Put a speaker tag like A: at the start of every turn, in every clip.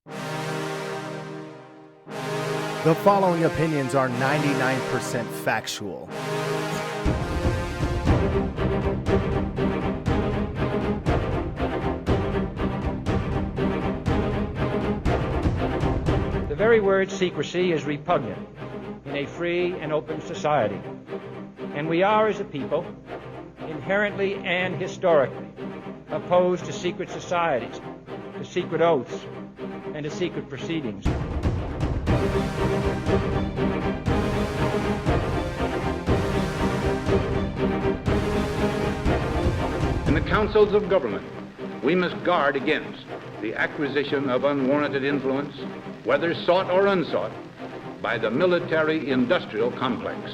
A: The following opinions are 99% factual.
B: The very word secrecy is repugnant in a free and open society. And we are, as a people, inherently and historically opposed to secret societies, to secret oaths, and to secret proceedings.
C: In the councils of government, we must guard against the acquisition of unwarranted influence, whether sought or unsought, by the military-industrial complex.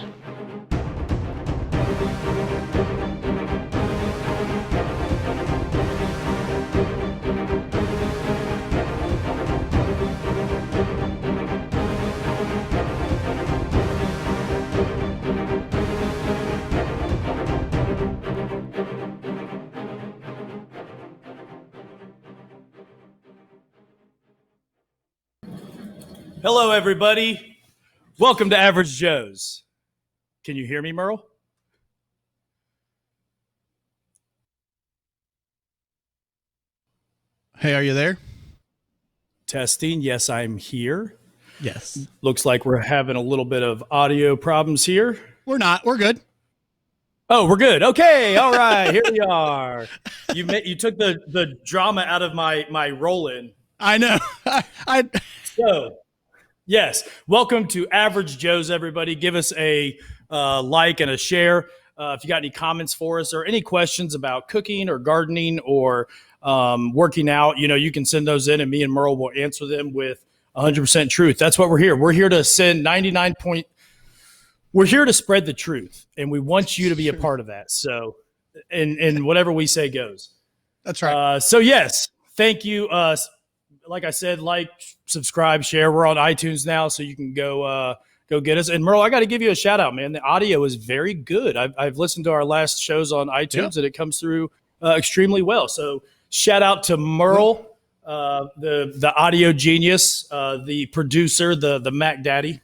D: Hello, everybody. Welcome to Average Joe's. Can you hear me, Merle?
E: Hey, are you there?
D: Testing. Yes, I'm here.
E: Yes.
D: Looks like we're having a little bit of audio problems here.
E: We're not. We're good.
D: Oh, we're good. Okay. All right. Here we are. You took the drama out of my roll-in.
E: I know.
D: So, yes. Welcome to Average Joe's, everybody. Give us a like and a share. If you got any comments for us or any questions about cooking or gardening or working out, you can send those in and me and Merle will answer them with 100% truth. That's what we're here. We're here to send we're here to spread the truth, and we want you to be a part of that. So, and whatever we say goes.
E: That's right.
D: So yes, thank you. Like I said, like, subscribe, share. We're on iTunes now, so you can go get us. And Merle, I got to give you a shout out, man. The audio is very good. I've listened to our last shows on iTunes, and it comes through extremely well. So shout out to Merle, the audio genius, the producer, the Mac Daddy.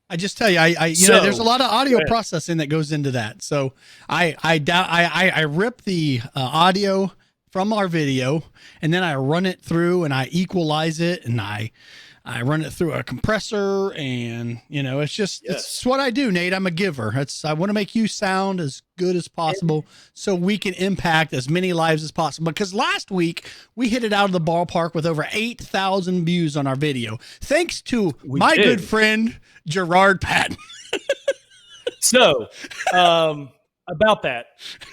E: I just tell you, there's a lot of audio processing that goes into that. So I rip the audio from our video, and then I run it through and I equalize it, and I run it through a compressor, and it's what I do, Nate. I'm a giver. I want to make you sound as good as possible so we can impact as many lives as possible. Because last week we hit it out of the ballpark with over 8,000 views on our video, thanks to my good friend Gerard Patton.
D: So, about that,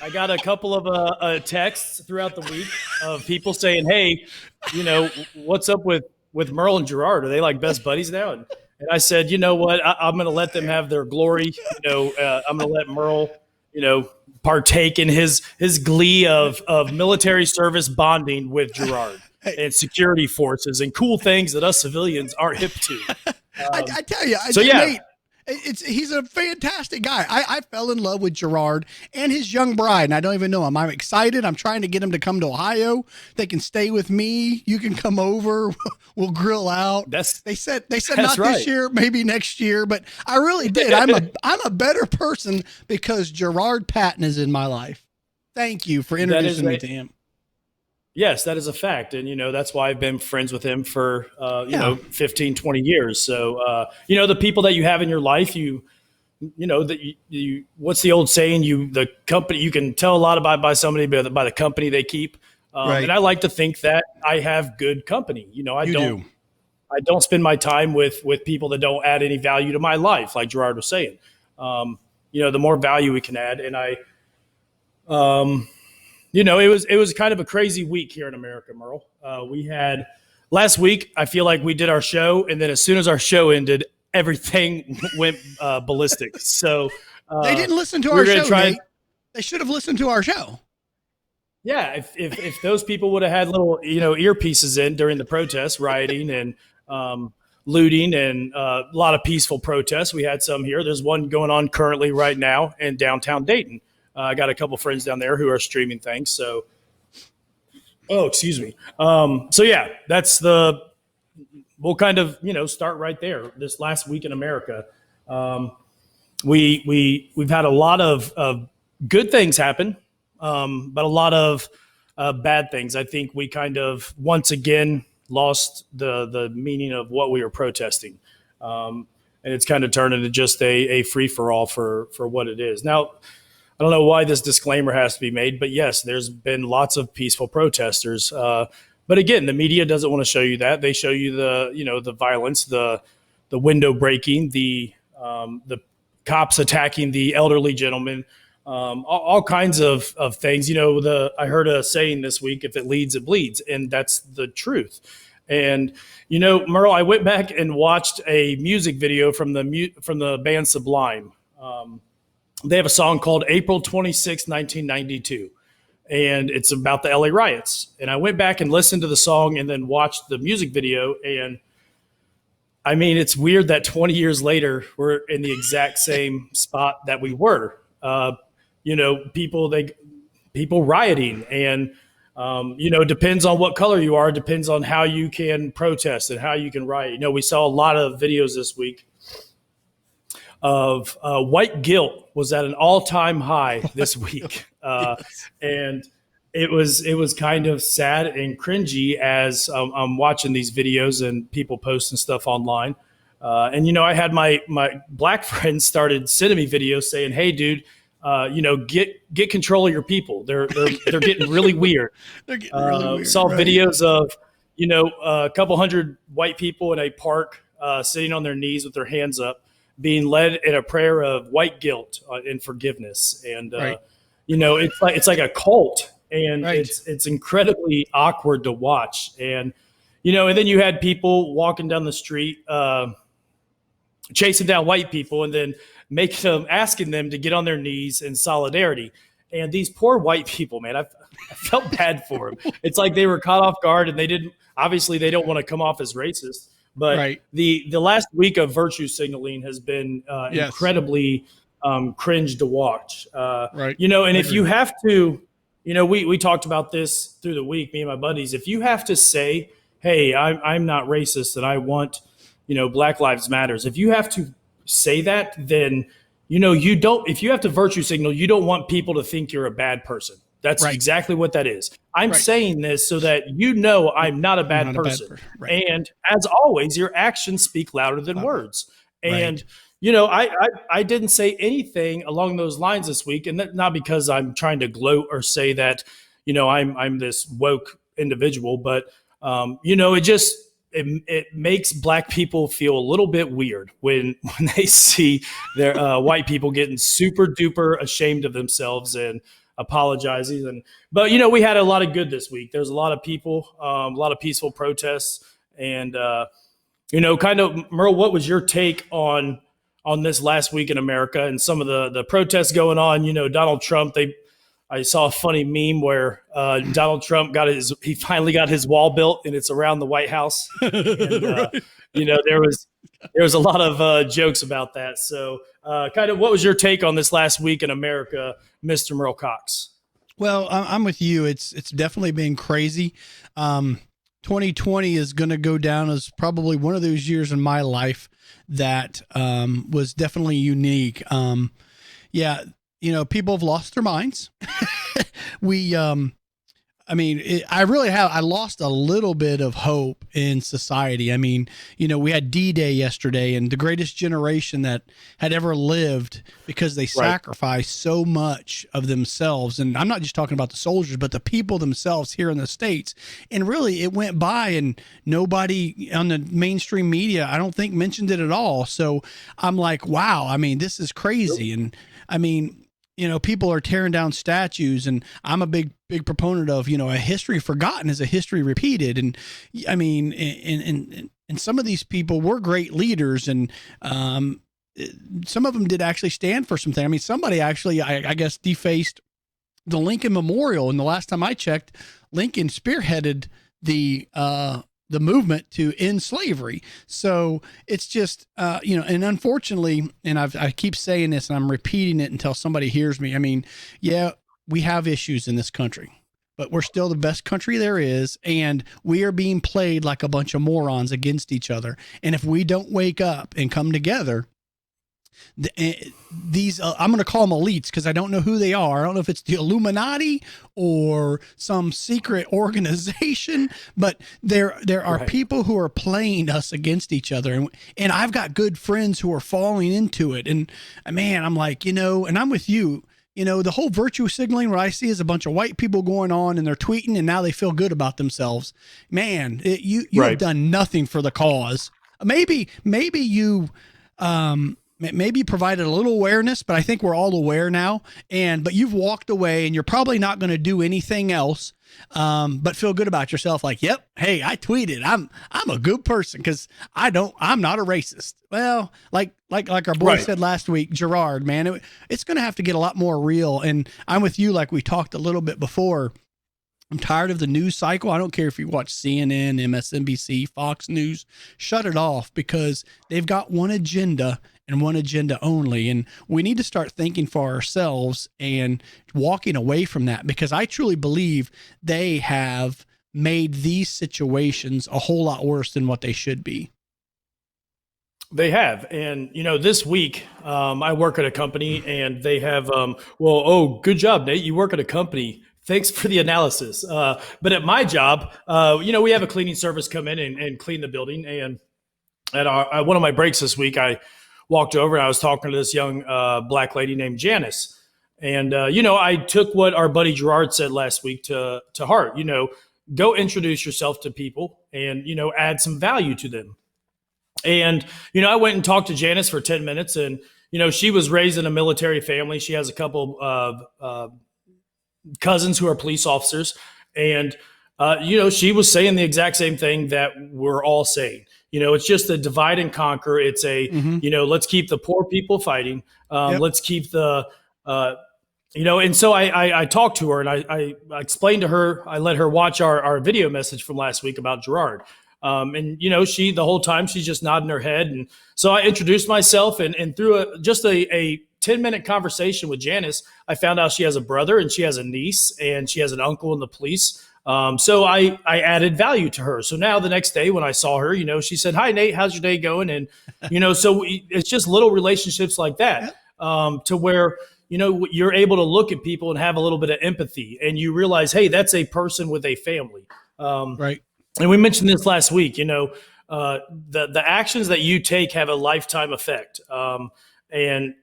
D: I got a couple of texts throughout the week of people saying, "Hey, what's up with Merle and Gerard? Are they like best buddies now?" And I said, "You know what? I'm going to let them have their glory. I'm going to let Merle, partake in his glee of military service bonding with Gerard and security forces and cool things that us civilians aren't hip to."
E: I tell you, Nate, he's a fantastic guy. I fell in love with Gerard and his young bride, and I don't even know him. I'm excited. I'm trying to get him to come to Ohio. They can stay with me. You can come over. We'll grill out. They said not
D: right.
E: This year, maybe next year, but I really did. I'm a better person because Gerard Patton is in my life. Thank you for introducing me to him.
D: Yes, that is a fact. And, that's why I've been friends with him for, 15, 20 years. So, the people that you have in your life, what's the old saying? The company, you can tell a lot by somebody by the company they keep. Right. And I like to think that I have good company. I don't spend my time with people that don't add any value to my life, like Gerard was saying. The more value we can add. And it was kind of a crazy week here in America, Merle. We had last week, I feel like we did our show, and then as soon as our show ended, everything went ballistic. So
E: they didn't listen to our show. They should have listened to our show.
D: Yeah, if those people would have had little earpieces in during the protests, rioting and looting and a lot of peaceful protests. We had some here. There's one going on currently right now in downtown Dayton. I got a couple friends down there who are streaming things. So, excuse me. So yeah, that's the we'll kind of, start right there. This last week in America, we've had a lot of good things happen, but a lot of bad things. I think we kind of once again lost the meaning of what we were protesting, and it's kind of turned into just a free for all for what it is now. I don't know why this disclaimer has to be made, but yes, there's been lots of peaceful protesters. But again, the media doesn't want to show you that. They show you the violence, the window breaking, the cops attacking the elderly gentleman, all kinds of things. I heard a saying this week: "If it leads, it bleeds," and that's the truth. And Merle, I went back and watched a music video from the band Sublime. They have a song called April 26, 1992, and it's about the LA riots. And I went back and listened to the song and then watched the music video. And I mean, it's weird that 20 years later, we're in the exact same spot that we were. People rioting, and depends on what color you are, depends on how you can protest and how you can riot. We saw a lot of videos this week of white guilt was at an all-time high this week. And it was kind of sad and cringy as I'm watching these videos and people posting stuff online. I had my black friends started sending me videos saying, "Hey, dude, get control of your people. They're getting really weird."
E: They're getting really weird.
D: Saw videos of, a couple hundred white people in a park sitting on their knees with their hands up, being led in a prayer of white guilt and forgiveness. And,
E: right.
D: It's like a cult, and
E: right.
D: it's incredibly awkward to watch. And, and then you had people walking down the street, chasing down white people and then asking them to get on their knees in solidarity. And these poor white people, man, I felt bad for them. It's like they were caught off guard, and they don't want to come off as racist. But
E: right.
D: the last week of virtue signaling has been incredibly cringe to watch.
E: Right.
D: And if you have to, we talked about this through the week, me and my buddies. If you have to say, "Hey, I'm not racist and I want, Black Lives Matters," if you have to say that, then you don't. If you have to virtue signal, you don't want people to think you're a bad person. That's
E: right.
D: exactly what that is. I'm
E: right.
D: saying this so that I'm not a bad person.
E: Right.
D: And as always, your actions speak louder than words. And, I didn't say anything along those lines this week. And that, not because I'm trying to gloat or say that, I'm this woke individual, but, it makes Black people feel a little bit weird when they see their white people getting super duper ashamed of themselves and apologizing. But we had a lot of good this week. There's a lot of people, a lot of peaceful protests, and kind of, Merle, what was your take on this last week in America and some of the protests going on? Donald Trump, I saw a funny meme where Donald Trump he finally got his wall built, and it's around the White House. And,
E: right.
D: There was a lot of jokes about that. So kind of what was your take on this last week in America, Mr. Merle Cox?
E: Well, I'm with you. It's definitely been crazy. 2020 is going to go down as probably one of those years in my life that was definitely unique. People have lost their minds. I lost a little bit of hope in society. I mean, we had D-Day yesterday, and the greatest generation that had ever lived, because they sacrificed so much of themselves. And I'm not just talking about the soldiers, but the people themselves here in the States. And really, it went by, and nobody on the mainstream media, I don't think, mentioned it at all. So I'm like, wow, I mean, this is crazy. And I mean, people are tearing down statues, and I'm a big proponent of, a history forgotten is a history repeated. And I mean, and some of these people were great leaders, and some of them did actually stand for something. I mean, somebody actually, I guess, defaced the Lincoln Memorial. And the last time I checked, Lincoln spearheaded the movement to end slavery. So it's just, and unfortunately, and I keep saying this and I'm repeating it until somebody hears me. I mean, yeah, we have issues in this country. but we're still the best country there is. And we are being played like a bunch of morons against each other. And if we don't wake up and come together, these I'm going to call them elites because I don't know who they are. I don't know if it's the Illuminati or some secret organization, but there are people who are playing us against each other. And I've got good friends who are falling into it. And man, I'm like, and I'm with you. The whole virtue signaling, what I see is a bunch of white people going on and they're tweeting and now they feel good about themselves. Man, you have done nothing for the cause. Maybe you, maybe you provided a little awareness, but I think we're all aware now. But you've walked away and you're probably not going to do anything else. But feel good about yourself. Like, yep. Hey, I tweeted. I'm a good person because I'm not a racist. Well, like our boy said last week, Gerard, man, it's going to have to get a lot more real. And I'm with you. Like we talked a little bit before. I'm tired of the news cycle. I don't care if you watch CNN, MSNBC, Fox News, shut it off because they've got one agenda and one agenda only. And we need to start thinking for ourselves and walking away from that because I truly believe they have made these situations a whole lot worse than what they should be.
D: They have. And, this week I work at a company and they have, good job, Nate. You work at a company. Thanks for the analysis. But at my job, we have a cleaning service come in and clean the building. And at one of my breaks this week, I walked over and I was talking to this young black lady named Janice. And, I took what our buddy Gerard said last week to heart. Go introduce yourself to people and, add some value to them. And, I went and talked to Janice for 10 minutes and, she was raised in a military family. She has a couple of cousins who are police officers. And, she was saying the exact same thing that we're all saying. It's just a divide and conquer. It's let's keep the poor people fighting. Let's keep the, and so I talked to her and I explained to her, I let her watch our video message from last week about Gerard. She, the whole time she's just nodding her head. And so I introduced myself and through a 10-minute conversation with Janice, I found out she has a brother and she has a niece and she has an uncle in the police. So I added value to her. So now the next day when I saw her, she said, "Hi, Nate, how's your day going?" And, so it's just little relationships like that, to where, you're able to look at people and have a little bit of empathy and you realize, hey, that's a person with a family.
E: Right.
D: And we mentioned this last week, the actions that you take have a lifetime effect. That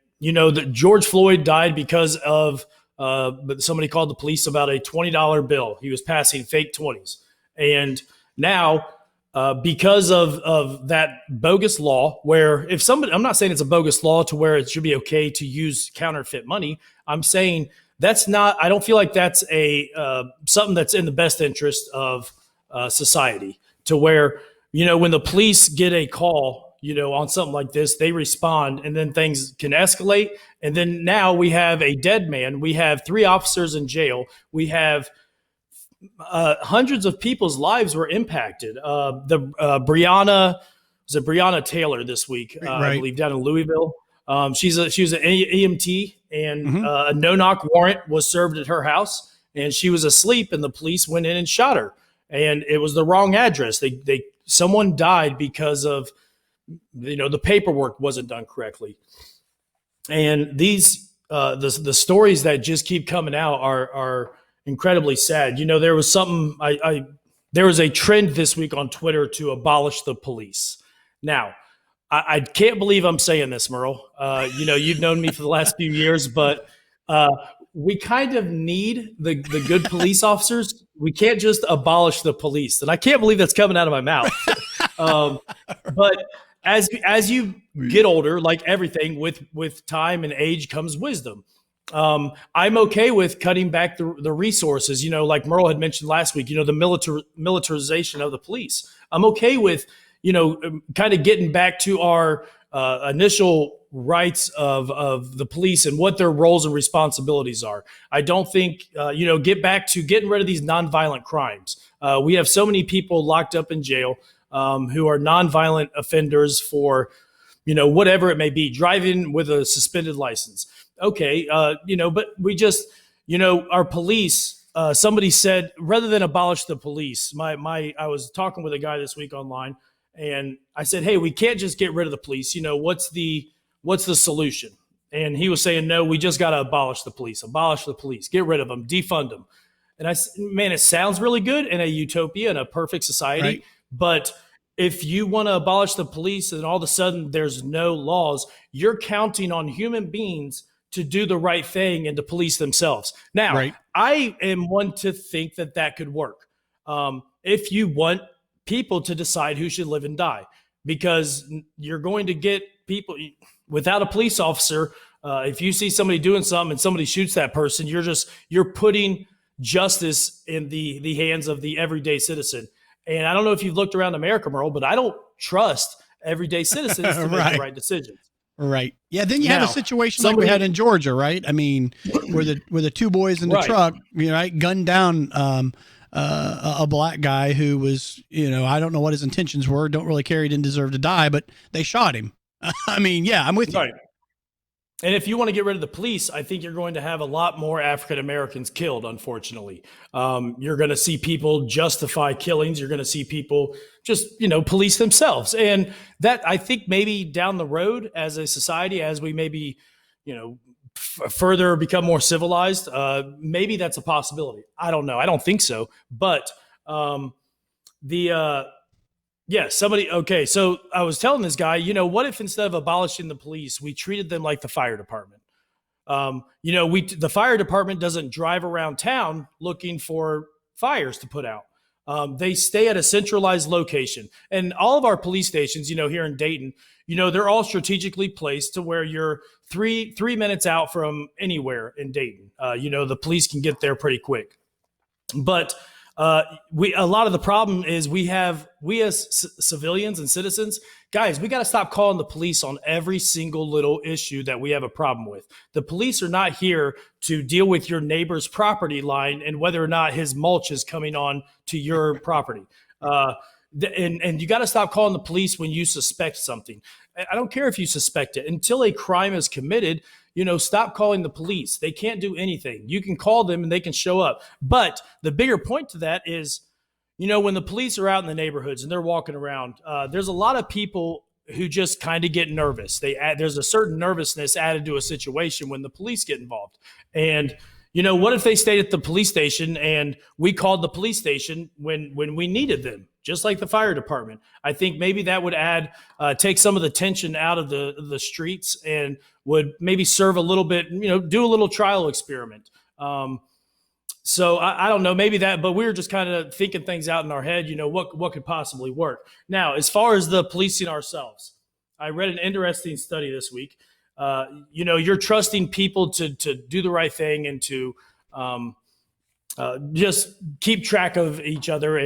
D: George Floyd died because of but somebody called the police about a $20 bill. He was passing fake 20s. And now, because of that bogus law, where if somebody, I'm not saying it's a bogus law to where it should be okay to use counterfeit money. I'm saying I don't feel like that's something that's in the best interest of society, to where, when the police get a call, on something like this, they respond and then things can escalate. And then now we have a dead man. We have 3 officers in jail. We have hundreds of people's lives were impacted. Breonna Taylor this week, I believe down in Louisville. She was an EMT and a no-knock warrant was served at her house and she was asleep and the police went in and shot her. And it was the wrong address. Someone died because of, the paperwork wasn't done correctly. And these, the stories that just keep coming out are incredibly sad. There was something, there was a trend this week on Twitter to abolish the police. Now, I can't believe I'm saying this, Merle. You've known me for the last few years, but we kind of need the good police officers. We can't just abolish the police. And I can't believe that's coming out of my mouth. But as you get older, like everything with time and age comes wisdom. I'm okay with cutting back the resources, like Merle had mentioned last week, the militarization of the police. I'm okay with, kind of getting back to our initial rights of the police and what their roles and responsibilities are. I don't think, get back to getting rid of these nonviolent crimes. We have so many people locked up in jail who are nonviolent offenders for, whatever it may be, driving with a suspended license. Okay. But we just, our police somebody said, rather than abolish the police, I was talking with a guy this week online, and I said, hey, we can't just get rid of the police. You know, what's the solution? And he was saying, no, we just got to abolish the police, get rid of them, defund them. And I said, man, it sounds really good in a utopia, in a perfect society.
E: Right.
D: But if you want to abolish the police and all of a sudden there's no laws, you're counting on human beings to do the right thing and to police themselves. Now,
E: Right.
D: I am one to think that could work. If you want people to decide who should live and die, because you're going to get people without a police officer. If you see somebody doing something and somebody shoots that person, you're putting justice in the hands of the everyday citizen. And I don't know if you've looked around America, Merle, but I don't trust everyday citizens to make the right decisions.
E: Right. Yeah. Then you have a situation like we had in Georgia, right? I mean, where the two boys in the truck, right, gunned down a black guy who was, I don't know what his intentions were. Don't really care. He didn't deserve to die, but they shot him. I mean, yeah, I'm with you.
D: Right. And if you want to get rid of the police, I think you're going to have a lot more African Americans killed, unfortunately. You're going to see people justify killings. You're going to see people just, police themselves. And that, I think, maybe down the road as a society, as we maybe, further become more civilized, maybe that's a possibility. I don't know. I don't think so. But okay. So I was telling this guy, what if instead of abolishing the police, we treated them like the fire department? The fire department doesn't drive around town looking for fires to put out. They stay at a centralized location, and all of our police stations, here in Dayton, they're all strategically placed to where you're three minutes out from anywhere in Dayton. The police can get there pretty quick, but a lot of the problem is we as civilians and citizens, guys, we got to stop calling the police on every single little issue that we have a problem with. The police are not here to deal with your neighbor's property line and whether or not his mulch is coming on to your property. And you got to stop calling the police when you suspect something. I don't care if you suspect it. Until a crime is committed, stop calling the police. They can't do anything. You can call them and they can show up. But the bigger point to that is, when the police are out in the neighborhoods and they're walking around, there's a lot of people who just kind of get nervous. There's a certain nervousness added to a situation when the police get involved. And, what if they stayed at the police station and we called the police station when we needed them, just like the fire department? I think maybe that would take some of the tension out of the streets and would maybe serve a little bit, do a little trial experiment. So I don't know, maybe that, but we were just kind of thinking things out in our head, what could possibly work. Now, as far as the policing ourselves, I read an interesting study this week. You're trusting people to do the right thing and to just keep track of each other.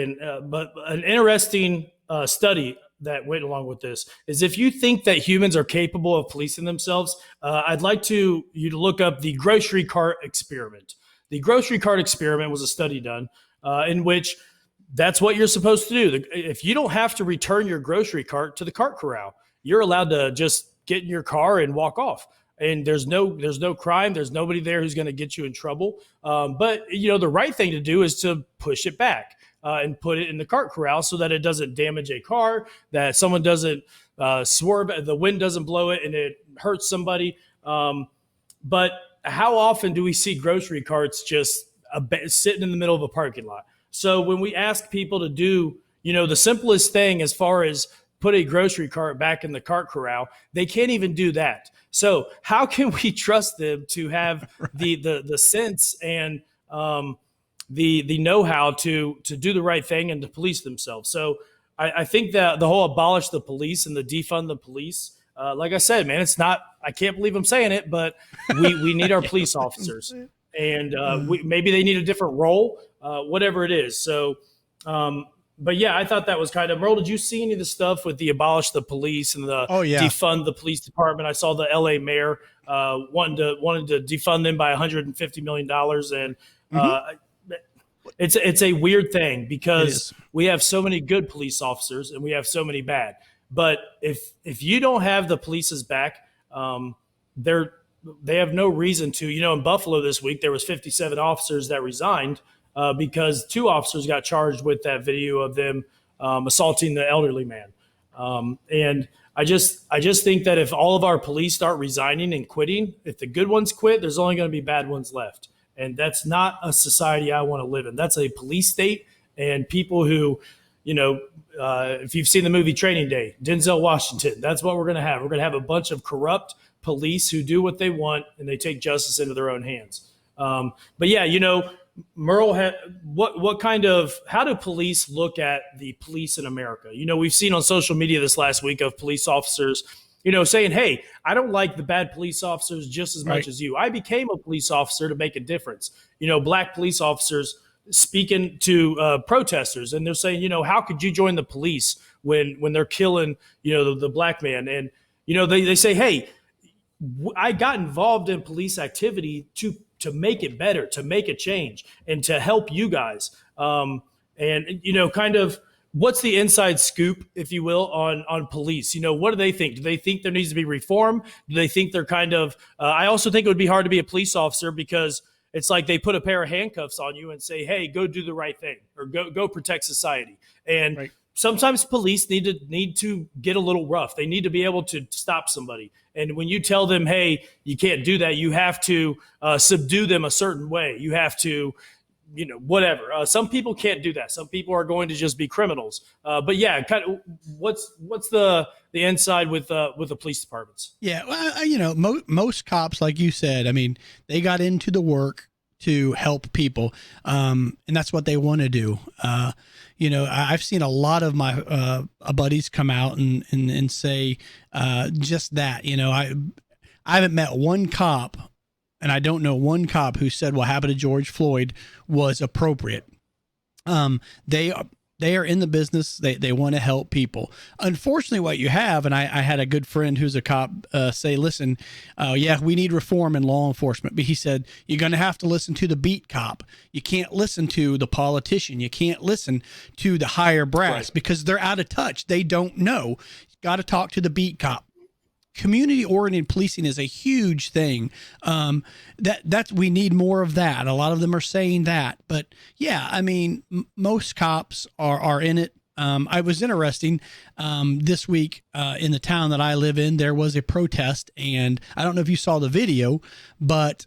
D: But an interesting study that went along with this is if you think that humans are capable of policing themselves, I'd like you to look up the grocery cart experiment. The grocery cart experiment was a study done in which that's what you're supposed to do. If you don't have to return your grocery cart to the cart corral, you're allowed to just get in your car and walk off. And there's no crime. There's nobody there who's going to get you in trouble. But the right thing to do is to push it back and put it in the cart corral so that it doesn't damage a car, that someone doesn't swerve, the wind doesn't blow it and it hurts somebody. But how often do we see grocery carts just sitting in the middle of a parking lot? So when we ask people to do, the simplest thing as far as put a grocery cart back in the cart corral, they can't even do that. So how can we trust them to have the sense and the know-how to do the right thing and to police themselves? So I think that the whole abolish the police and the defund the police, like I said, man, it's not, I can't believe I'm saying it, but we need our police officers, and maybe they need a different role, whatever it is. So, but yeah, I thought that was kind of, Merle, did you see any of the stuff with the abolish the police and the defund the police department? I saw the LA mayor wanted to defund them by $150 million. And it's a weird thing because we have so many good police officers and we have so many bad. But if you don't have the police's back, they have no reason to. In Buffalo this week, there was 57 officers that resigned because 2 officers got charged with that video of them assaulting the elderly man. And I just think that if all of our police start resigning and quitting, if the good ones quit, there's only going to be bad ones left. And that's not a society I want to live in. That's a police state, and people who, if you've seen the movie Training Day, Denzel Washington, that's what we're going to have. We're going to have a bunch of corrupt police who do what they want and they take justice into their own hands. But yeah, Merle, how do police look at the police in America? We've seen on social media this last week of police officers, saying, hey, I don't like the bad police officers just as much as you. I became a police officer to make a difference. Black police officers speaking to protesters, and they're saying, how could you join the police when they're killing, the black man? And, they say, hey, I got involved in police activity to make it better, to make a change, and to help you guys. Kind of what's the inside scoop, if you will, on police? What do they think? Do they think there needs to be reform? Do they think they're kind of I also think it would be hard to be a police officer because it's like they put a pair of handcuffs on you and say, hey, go do the right thing, or go protect society. And sometimes police need to get a little rough. They need to be able to stop somebody. And when you tell them, hey, you can't do that, you have to subdue them a certain way. You have to, whatever. Some people can't do that. Some people are going to just be criminals. But yeah, kind of, what's the inside with the police departments? Yeah,
E: well, most cops, like you said, I mean, they got into the work to help people, and that's what they want to do. I've seen a lot of my buddies come out and say just that. I haven't met one cop, and I don't know one cop who said what happened to George Floyd was appropriate. They are in the business. They want to help people. Unfortunately, what you have, and I had a good friend who's a cop say, listen, we need reform in law enforcement. But he said, you're going to have to listen to the beat cop. You can't listen to the politician. You can't listen to the higher brass because they're out of touch. They don't know. Got to talk to the beat cop. Community-oriented policing is a huge thing. That we need more of that. A lot of them are saying that, but yeah, I mean, most cops are in it. I was interesting this week in the town that I live in. There was a protest, and I don't know if you saw the video, but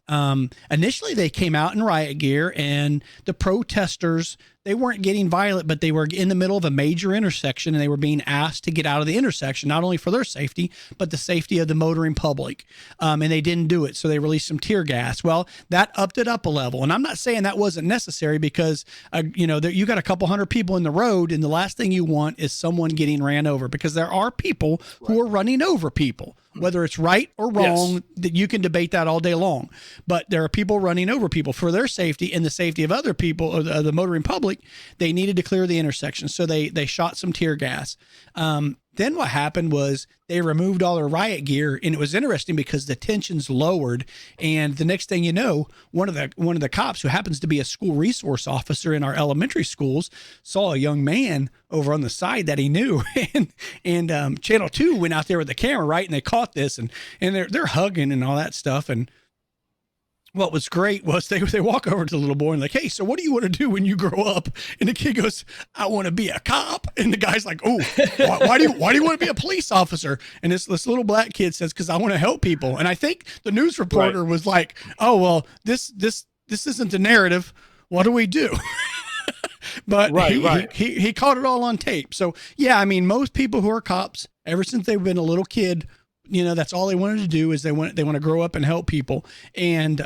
E: initially they came out in riot gear, and the protesters, they weren't getting violent, but they were in the middle of a major intersection, and they were being asked to get out of the intersection, not only for their safety, but the safety of the motoring public. And they didn't do it, so they released some tear gas. Well, that upped it up a level. And I'm not saying that wasn't necessary because, you got a couple hundred people in the road, and the last thing you want is someone getting ran over, because there are people who are running over people. Whether it's right or wrong, that you can debate that all day long. But there are people running over people for their safety and the safety of other people, or the motoring public. They needed to clear the intersection, so they shot some tear gas. Then what happened was they removed all their riot gear, and it was interesting because the tensions lowered. And the next thing you know, one of the cops, who happens to be a school resource officer in our elementary schools, saw a young man over on the side that he knew, and Channel 2 went out there with the camera, right, and they caught this, and they're hugging and all that stuff. And what was great was they walk over to the little boy and like, hey, so what do you want to do when you grow up? And the kid goes, I want to be a cop. And the guy's like, oh, why do you want to be a police officer? And this little black kid says, because I want to help people. And I think the news reporter was like, oh, well, this isn't the narrative. What do we do? But he caught it all on tape. So yeah, I mean, most people who are cops, ever since they've been a little kid, that's all they wanted to do, is they want to grow up and help people. And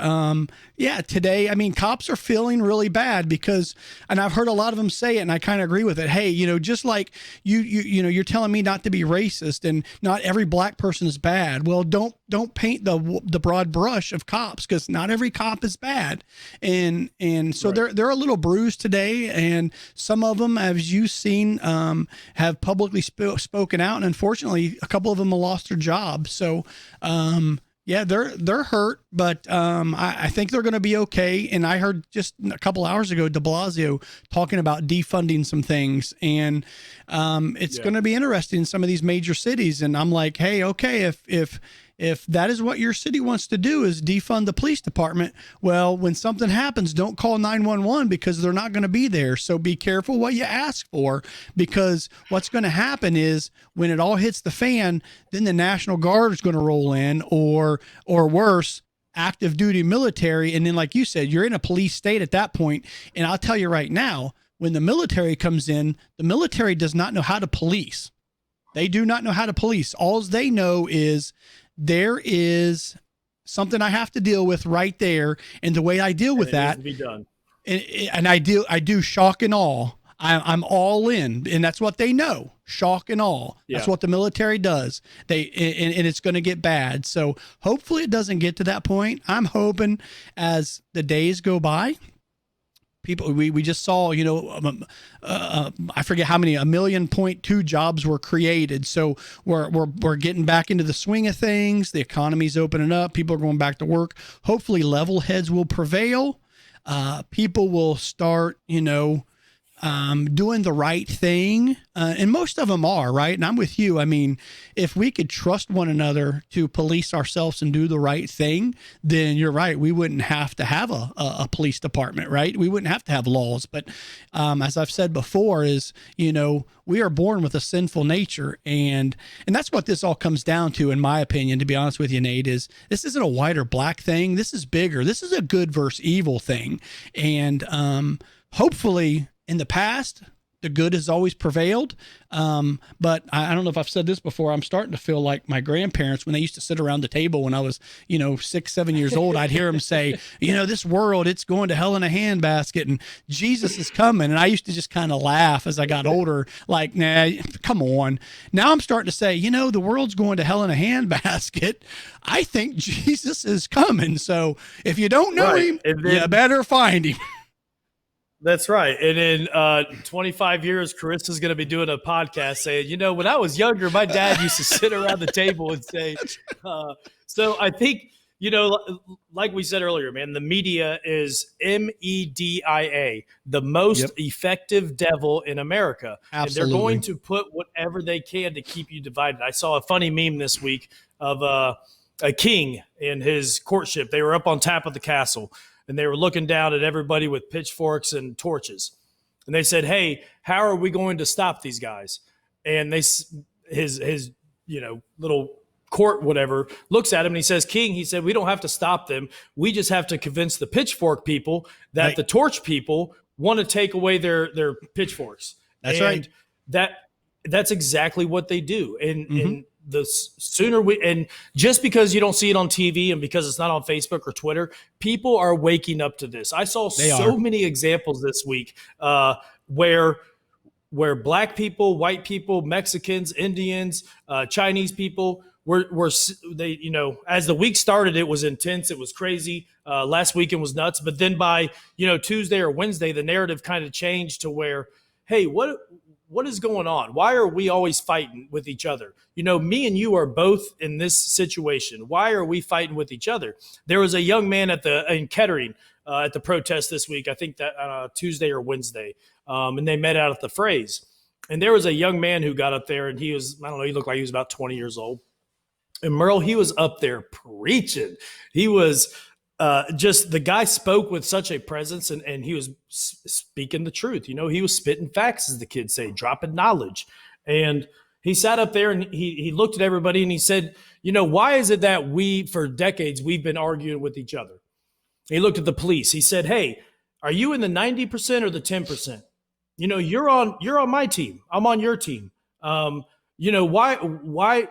E: today, I mean, cops are feeling really bad because, and I've heard a lot of them say it, and I kind of agree with it. Hey, just like you're telling me not to be racist and not every black person is bad. Well, don't paint the broad brush of cops, because not every cop is bad. And so they're a little bruised today, and some of them, as you've seen, have publicly spoken out, and unfortunately, a couple of them have lost their job. So, they're hurt, but I think they're going to be okay. And I heard just a couple hours ago, de Blasio talking about defunding some things, and it's going to be interesting in some of these major cities. And I'm like, hey, okay, if if that is what your city wants to do, is defund the police department, well, when something happens, don't call 911 because they're not going to be there. So be careful what you ask for, because what's going to happen is when it all hits the fan, then the National Guard is going to roll in, or worse, active duty military. And then, like you said, you're in a police state at that point. And I'll tell you right now, when the military comes in, the military does not know how to police. They do not know how to police. All they know is there is something I have to deal with right there. And the way I deal with that,
D: be done.
E: And I do shock and awe. I'm all in, and that's what they know. Shock and awe. That's what the military does. And it's going to get bad. So hopefully it doesn't get to that point. I'm hoping as the days go by, people, we just saw, I forget how many, 1.2 million jobs were created. So we're getting back into the swing of things. The economy's opening up. People are going back to work. Hopefully level heads will prevail. People will start, doing the right thing. And most of them are, right? And I'm with you. I mean, if we could trust one another to police ourselves and do the right thing, then you're right. We wouldn't have to have a police department, right? We wouldn't have to have laws. But as I've said before, is, we are born with a sinful nature. And that's what this all comes down to, in my opinion, to be honest with you, Nate, is this isn't a white or black thing. This is bigger. This is a good versus evil thing. And hopefully, in the past, the good has always prevailed. But I don't know if I've said this before. I'm starting to feel like my grandparents, when they used to sit around the table when I was, 6, 7 years old, I'd hear them say, this world, it's going to hell in a handbasket and Jesus is coming. And I used to just kind of laugh as I got older, like, nah, come on. Now I'm starting to say, the world's going to hell in a handbasket. I think Jesus is coming. So if you don't know him, you better find him.
D: That's right. And in 25 years, Carissa's going to be doing a podcast saying, when I was younger, my dad used to sit around the table and say, so I think, like we said earlier, man, the media is MEDIA, the most effective devil in America. Absolutely. And they're going to put whatever they can to keep you divided. I saw a funny meme this week of a king in his courtship. They were up on top of the castle, and they were looking down at everybody with pitchforks and torches. And they said, hey, how are we going to stop these guys? And his little court, whatever, looks at him and he says, King, he said, we don't have to stop them. We just have to convince the pitchfork people that the torch people want to take away their pitchforks.
E: That's right.
D: That's exactly what they do. And the sooner and just because you don't see it on TV and because it's not on Facebook or Twitter, people are waking up to this. I saw many examples this week where black people, white people, Mexicans, Indians, Chinese people were they, as the week started, it was intense. It was crazy. Last weekend was nuts. But then by, Tuesday or Wednesday, the narrative kind of changed to where, hey, what is going on? Why are we always fighting with each other? Me and you are both in this situation. Why are we fighting with each other? There was a young man in Kettering at the protest this week, I think that Tuesday or Wednesday, and they met out at the Phrase. And there was a young man who got up there, and he was, I don't know, he looked like he was about 20 years old. And Merle, he was up there preaching. He was just, the guy spoke with such a presence, and he was speaking the truth. He was spitting facts, as the kids say, dropping knowledge. And he sat up there and he looked at everybody and he said, why is it that for decades, we've been arguing with each other? He looked at the police. He said, hey, are you in the 90% or the 10%? You're on my team. I'm on your team. Why, what,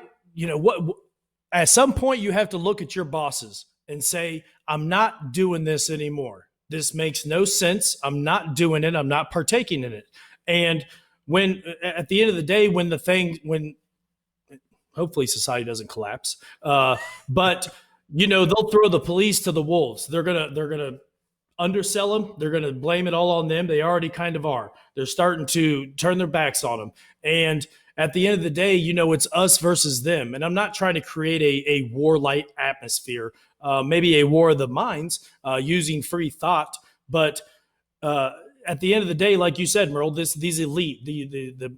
D: at some point you have to look at your bosses and say, I'm not doing this anymore. This makes no sense. I'm not doing it. I'm not partaking in it. And when, at the end of the day, when hopefully society doesn't collapse, but they'll throw the police to the wolves. They're going to undersell them. They're going to blame it all on them. They already kind of are. They're starting to turn their backs on them. And at the end of the day, it's us versus them. And I'm not trying to create a warlike atmosphere, maybe a war of the minds, using free thought. But at the end of the day, like you said, Merle, these elite, the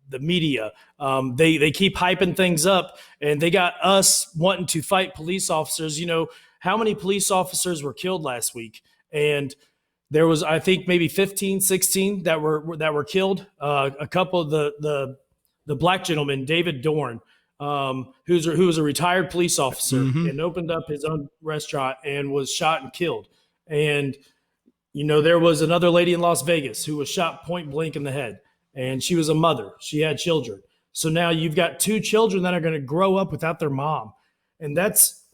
D: the media. They keep hyping things up, and they got us wanting to fight police officers. You know, how many police officers were killed last week? And there was, I think, maybe 15, 16 that were killed. A couple of the black gentleman, David Dorn, who was a retired police officer and opened up his own restaurant and was shot and killed. And, you know, there was another lady in Las Vegas who was shot point blank in the head, and she was a mother. She had children. So now you've got 2 children that are going to grow up without their mom. And that's,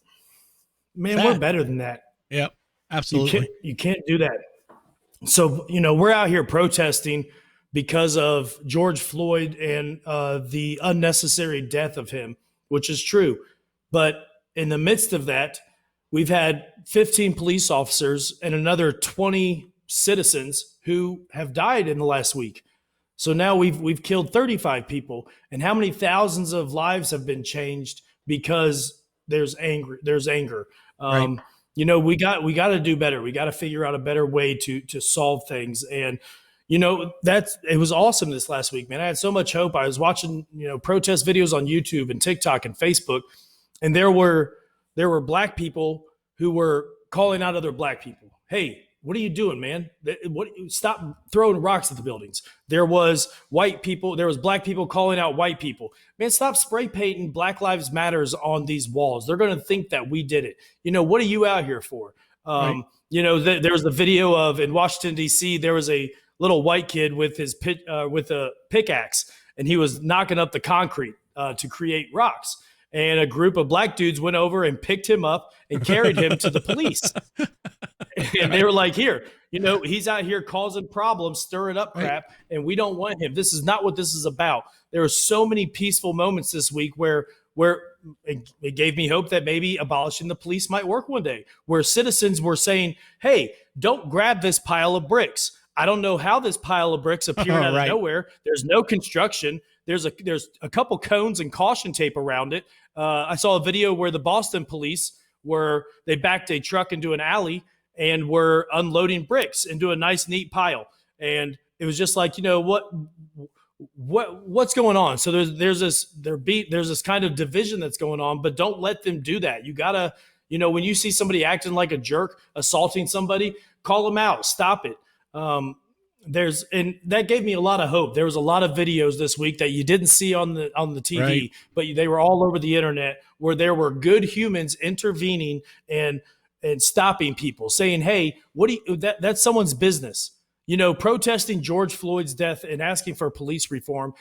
D: man,
E: sad.
D: We're better than that.
E: Yeah, absolutely.
D: You can't do that. So, you know, we're out here protesting because of George Floyd and the unnecessary death of him, which is true. But in the midst of that, we've had 15 police officers and another 20 citizens who have died in the last week. So now we've killed 35 people. And how many thousands of lives have been changed because there's anger.
E: Right.
D: You know, we got to do better. We got to figure out a better way to solve things. And, you know, it was awesome this last week, man. I had so much hope. I was watching, you know, protest videos on YouTube and TikTok and Facebook, and there were black people who were calling out other black people. Hey, what are you doing, man? Stop throwing rocks at the buildings. There was black people calling out white people. Man, stop spray painting Black Lives Matters on these walls. They're going to think that we did it. You know, what are you out here for?
E: Right.
D: You know, there was the video of in Washington, D.C., there was a little white kid with with a pickaxe, and he was knocking up the concrete to create rocks. And a group of black dudes went over and picked him up and carried him to the police. And they were like, here, you know, he's out here causing problems, stirring up crap, and we don't want him. This is not what this is about. There were so many peaceful moments this week where it gave me hope that maybe abolishing the police might work one day, where citizens were saying, hey, don't grab this pile of bricks. I don't know how this pile of bricks appeared out of nowhere. There's no construction. There's a couple cones and caution tape around it. I saw a video where the Boston police they backed a truck into an alley and were unloading bricks into a nice, neat pile. And it was just like, you know, what's going on? So there's this kind of division that's going on, but don't let them do that. You gotta, you know, when you see somebody acting like a jerk, assaulting somebody, call them out, stop it. And that gave me a lot of hope. There was a lot of videos this week that you didn't see on the TV, but they were all over the internet, where there were good humans intervening and stopping people, saying, hey, that's someone's business. You know, protesting George Floyd's death and asking for police reform.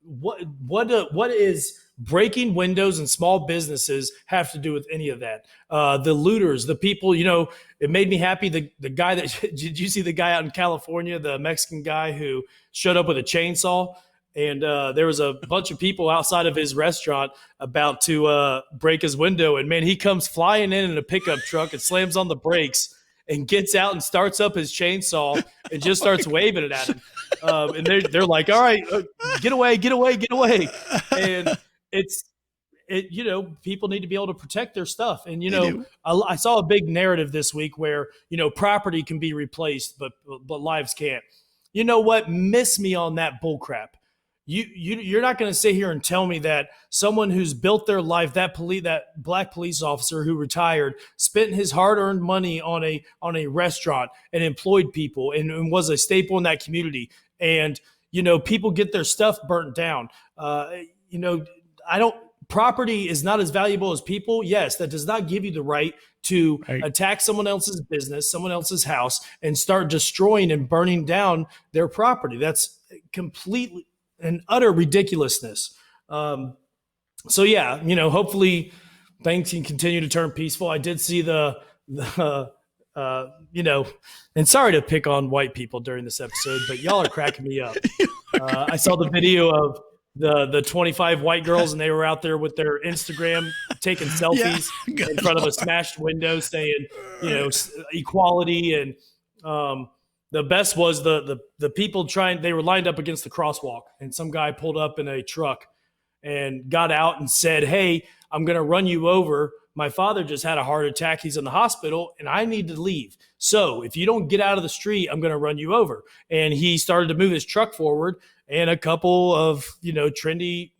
D: What is breaking windows in small businesses have to do with any of that? The looters, the people, you know, it made me happy. The guy did you see the guy out in California, the Mexican guy who showed up with a chainsaw? And there was a bunch of people outside of his restaurant about to break his window. And, man, he comes flying in a pickup truck and slams on the brakes and gets out and starts up his chainsaw and just starts waving it at him. And they're like, all right, get away. And you know, people need to be able to protect their stuff. And, you know, I saw a big narrative this week where, you know, property can be replaced, but lives can't. You know what? Miss me on that bullcrap. You're not going to sit here and tell me that someone who's built their life, that black police officer who retired, spent his hard-earned money on a restaurant and employed people and was a staple in that community. And, you know, people get their stuff burnt down. You know, property is not as valuable as people. Yes, that does not give you the right to attack someone else's business, someone else's house, and start destroying and burning down their property. That's completely and utter ridiculousness. So yeah, you know, hopefully things can continue to turn peaceful. I did see the you know, and sorry to pick on white people during this episode, but y'all are cracking me up. I saw the video of the 25 white girls, and they were out there with their Instagram taking selfies in front of a smashed window saying, you know, equality. And the best was the people they were lined up against the crosswalk, and some guy pulled up in a truck and got out and said, hey, I'm going to run you over. My father just had a heart attack. He's in the hospital and I need to leave. So if you don't get out of the street, I'm going to run you over. And he started to move his truck forward, and a couple of, trendy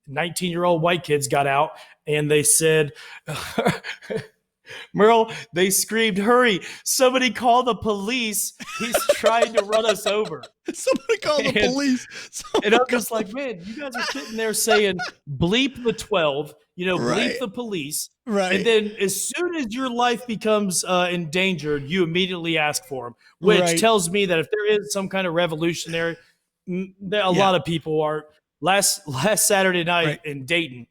D: 19-year-old white kids got out and they said, Merle, they screamed, "Hurry, somebody call the police. He's trying to run us over."
E: Somebody call the police.
D: And I'm just like, man, you guys are sitting there saying, bleep the 12, bleep the police.
E: Right.
D: And then as soon as your life becomes endangered, you immediately ask for them, which tells me that if there is some kind of revolutionary, a lot of people are. Last Saturday night in Dayton,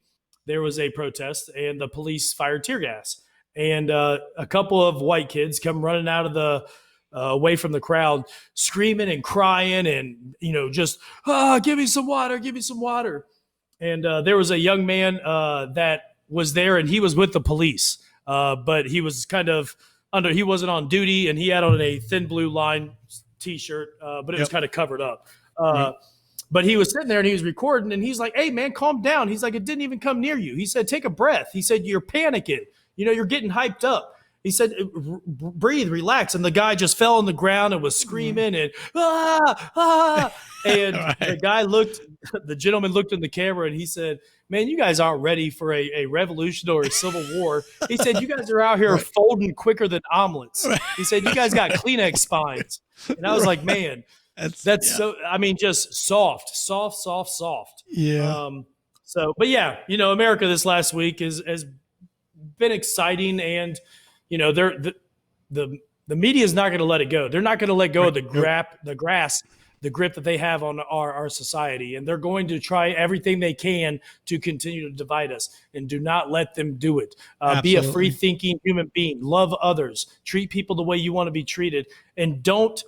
D: there was a protest and the police fired tear gas. And a couple of white kids come running out of the away from the crowd, screaming and crying, and just give me some water, give me some water. And there was a young man that was there, and he was with the police, but he was kind of he wasn't on duty, and he had on a Thin Blue Line T-shirt, but it was kind of covered up. But he was sitting there and he was recording, and he's like, "Hey man, calm down." He's like, "It didn't even come near you." He said, "Take a breath." He said, "You're panicking. You're getting hyped up." He said, "Breathe, relax." And the guy just fell on the ground and was screaming and and the gentleman looked in the camera and he said, "Man, you guys aren't ready for a revolution or a civil war." He said, "You guys are out here folding quicker than omelets." He said, "You guys got Kleenex spines." And I was like, man, that's so, just soft.
E: Yeah.
D: But yeah, America this last week has been exciting, and the media is not going to let it go. They're not going to let go of the grip that they have on our society, and they're going to try everything they can to continue to divide us, and do not let them do it. Be a free thinking human being, love others, treat people the way you want to be treated, and don't.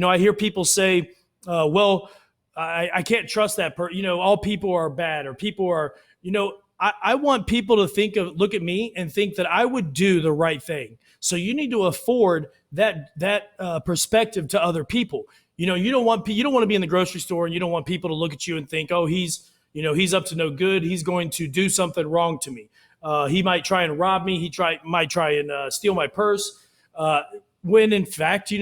D: I hear people say, well, I can't trust that person. All people are bad, or people are, I want people to look at me and think that I would do the right thing. So you need to afford that perspective to other people. You don't want to be in the grocery store and you don't want people to look at you and think, oh, he's up to no good. He's going to do something wrong to me. He might try and rob me. He might try and steal my purse. When in fact,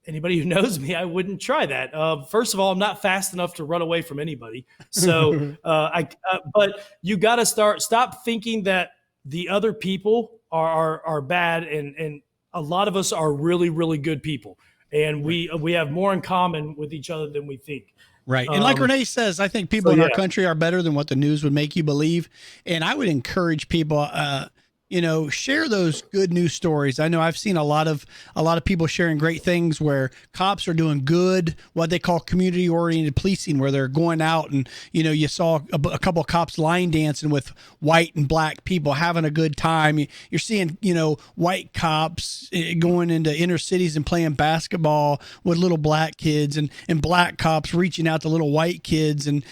D: anybody who knows me, I wouldn't try that. First of all, I'm not fast enough to run away from anybody. So, but you got to stop thinking that the other people are bad, and a lot of us are really, really good people, and we have more in common with each other than we think.
E: Right. And like Renee says, I think people in our country are better than what the news would make you believe. And I would encourage people, share those good news stories. I know I've seen a lot of people sharing great things where cops are doing good, what they call community oriented policing, where they're going out and, you saw a couple of cops line dancing with white and black people having a good time. You're seeing, white cops going into inner cities and playing basketball with little black kids, and black cops reaching out to little white kids. And,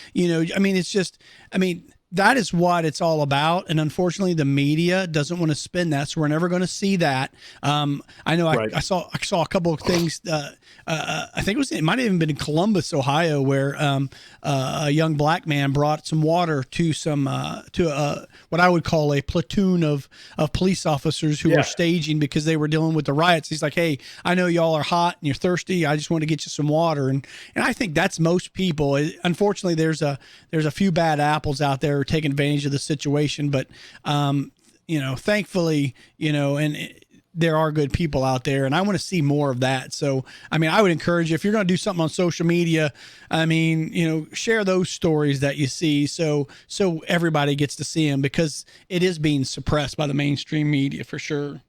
E: that is what it's all about. And unfortunately, the media doesn't want to spin that. So we're never going to see that. I know I saw a couple of things. I think it might have even been in Columbus, Ohio, where a young black man brought some water to what I would call a platoon of police officers who were staging because they were dealing with the riots. He's like, "Hey, I know y'all are hot and you're thirsty. I just want to get you some water." And I think that's most people. Unfortunately, there's a few bad apples out there taking advantage of the situation, but thankfully, there are good people out there, and I want to see more of that. So, I would encourage you, if you're going to do something on social media, share those stories that you see, so everybody gets to see them, because it is being suppressed by the mainstream media for sure.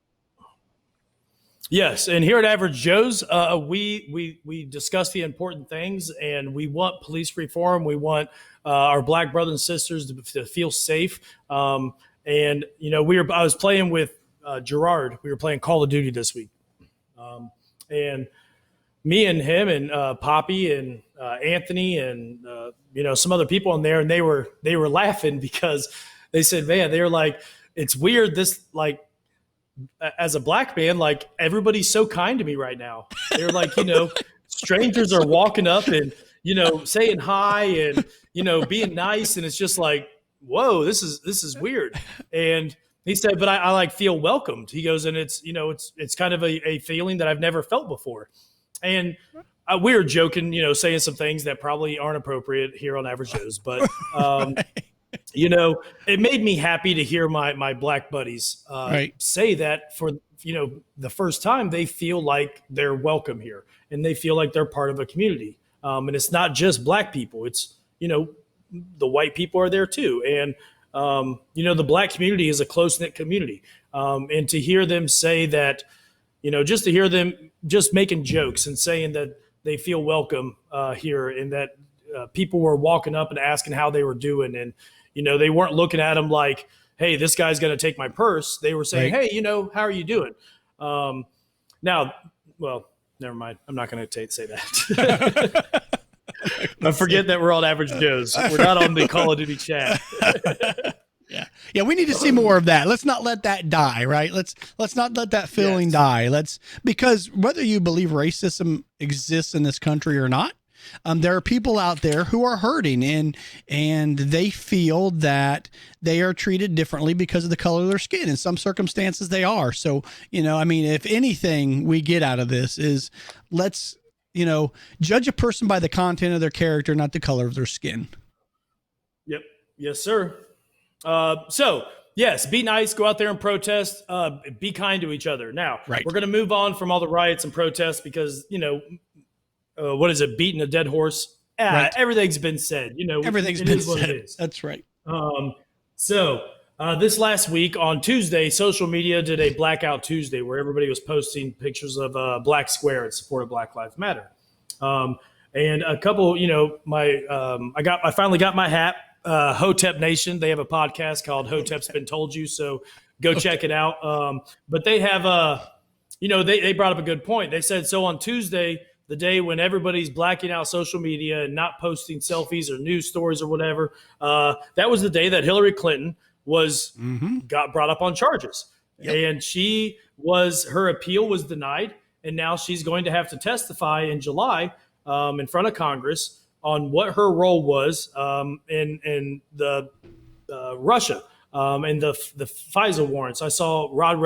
D: Yes, and here at Average Joe's, we discuss the important things, and we want police reform. We want our black brothers and sisters to feel safe. I was playing with Gerard. We were playing Call of Duty this week, and me and him and Poppy and Anthony and some other people in there, and they were laughing because they said, "Man," they were like, "It's weird. This as a black man, like everybody's so kind to me right now." They're like, strangers are walking up and, saying hi and, being nice. And it's just like, whoa, this is weird. And he said, but I feel welcomed. He goes, and it's kind of a feeling that I've never felt before. And we were joking, saying some things that probably aren't appropriate here on Average Joe's, but it made me happy to hear my black buddies say that for the first time they feel like they're welcome here and they feel like they're part of a community. And it's not just black people; it's the white people are there too, and the black community is a close-knit community. And to hear them say that, just to hear them just making jokes and saying that they feel welcome here and that people were walking up and asking how they were doing. And, they weren't looking at them like, hey, this guy's going to take my purse. They were saying, hey, how are you doing? Now, well, never mind. I'm not going to say that. I forget that we're on Average Joe's. We're not on the Call of Duty chat.
E: Yeah. We need to see more of that. Let's not let that die, right? Let's not let that feeling die. Because whether you believe racism exists in this country or not, there are people out there who are hurting and they feel that they are treated differently because of the color of their skin. In some circumstances, they are. So, if anything we get out of this is let's, judge a person by the content of their character, not the color of their skin.
D: Yep. Yes, sir. So yes, be nice, go out there and protest, be kind to each other. Now, we're going to move on from all the riots and protests because, what is it? Beating a dead horse. Everything's been said,
E: everything's been said. That's right.
D: So this last week on Tuesday, social media did a Blackout Tuesday where everybody was posting pictures of Black Square in support of Black Lives Matter. And a couple, I finally got my hat. Hotep Nation, they have a podcast called Hotep's Been Told You, so go check it out. But they have they brought up a good point. They said, so on Tuesday, the day when everybody's blacking out social media and not posting selfies or news stories or whatever, that was the day that Hillary Clinton got brought up on charges. Yep. And her appeal was denied, and now she's going to have to testify in July in front of Congress on what her role was in the Russia and the FISA warrants. I saw Rod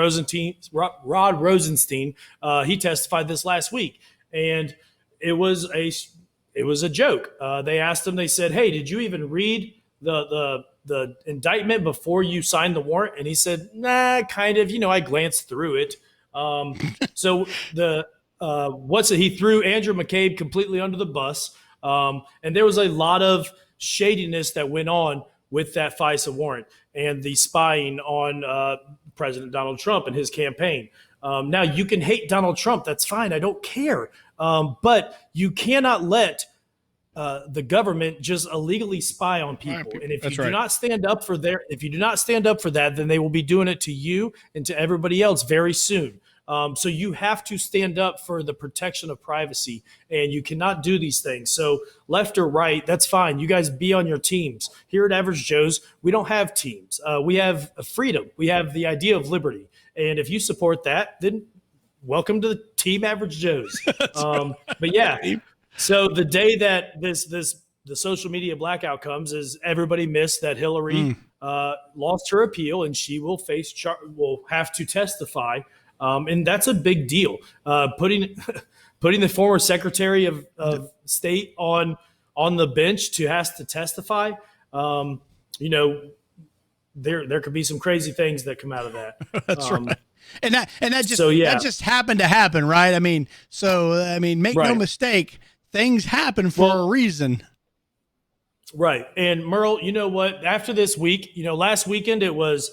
D: Rosenstein. He testified this last week, and it was a joke. They asked him. They said, "Hey, did you even read the indictment before you signed the warrant?" And he said, "Nah, kind of. I glanced through it." So he threw Andrew McCabe completely under the bus. And there was a lot of shadiness that went on with that FISA warrant and the spying on President Donald Trump and his campaign. Now, you can hate Donald Trump. That's fine. I don't care. But you cannot let the government just illegally spy on people. And if you do not stand up for that, then they will be doing it to you and to everybody else very soon. So you have to stand up for the protection of privacy, and you cannot do these things. So left or right, that's fine. You guys be on your teams. Here at Average Joe's, we don't have teams. We have freedom. We have the idea of liberty. And if you support that, then welcome to the Team Average Joe's. But yeah, so the day that the social media blackout comes is everybody missed that Hillary lost her appeal, and she will will have to testify. And that's a big deal. Putting the former Secretary of State on the bench to has to testify. There could be some crazy things that come out of that.
E: That's right. And that just happened to happen, right? Make no mistake, things happen for a reason.
D: Right. And Merle, you know what? After this week, last weekend it was,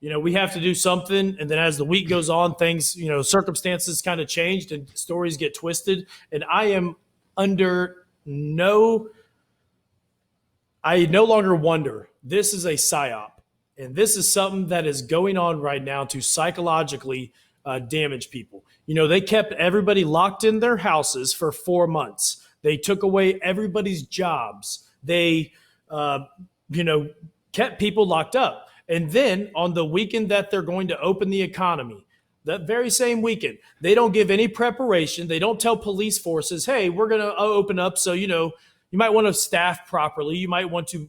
D: we have to do something. And then as the week goes on, things, circumstances kind of changed and stories get twisted. And I no longer wonder. This is a psyop. And this is something that is going on right now to psychologically damage people. They kept everybody locked in their houses for 4 months. They took away everybody's jobs. They, kept people locked up. And then on the weekend that they're going to open the economy, that very same weekend, they don't give any preparation. They don't tell police forces, hey, we're going to open up. So, you might want to staff properly. You might want to,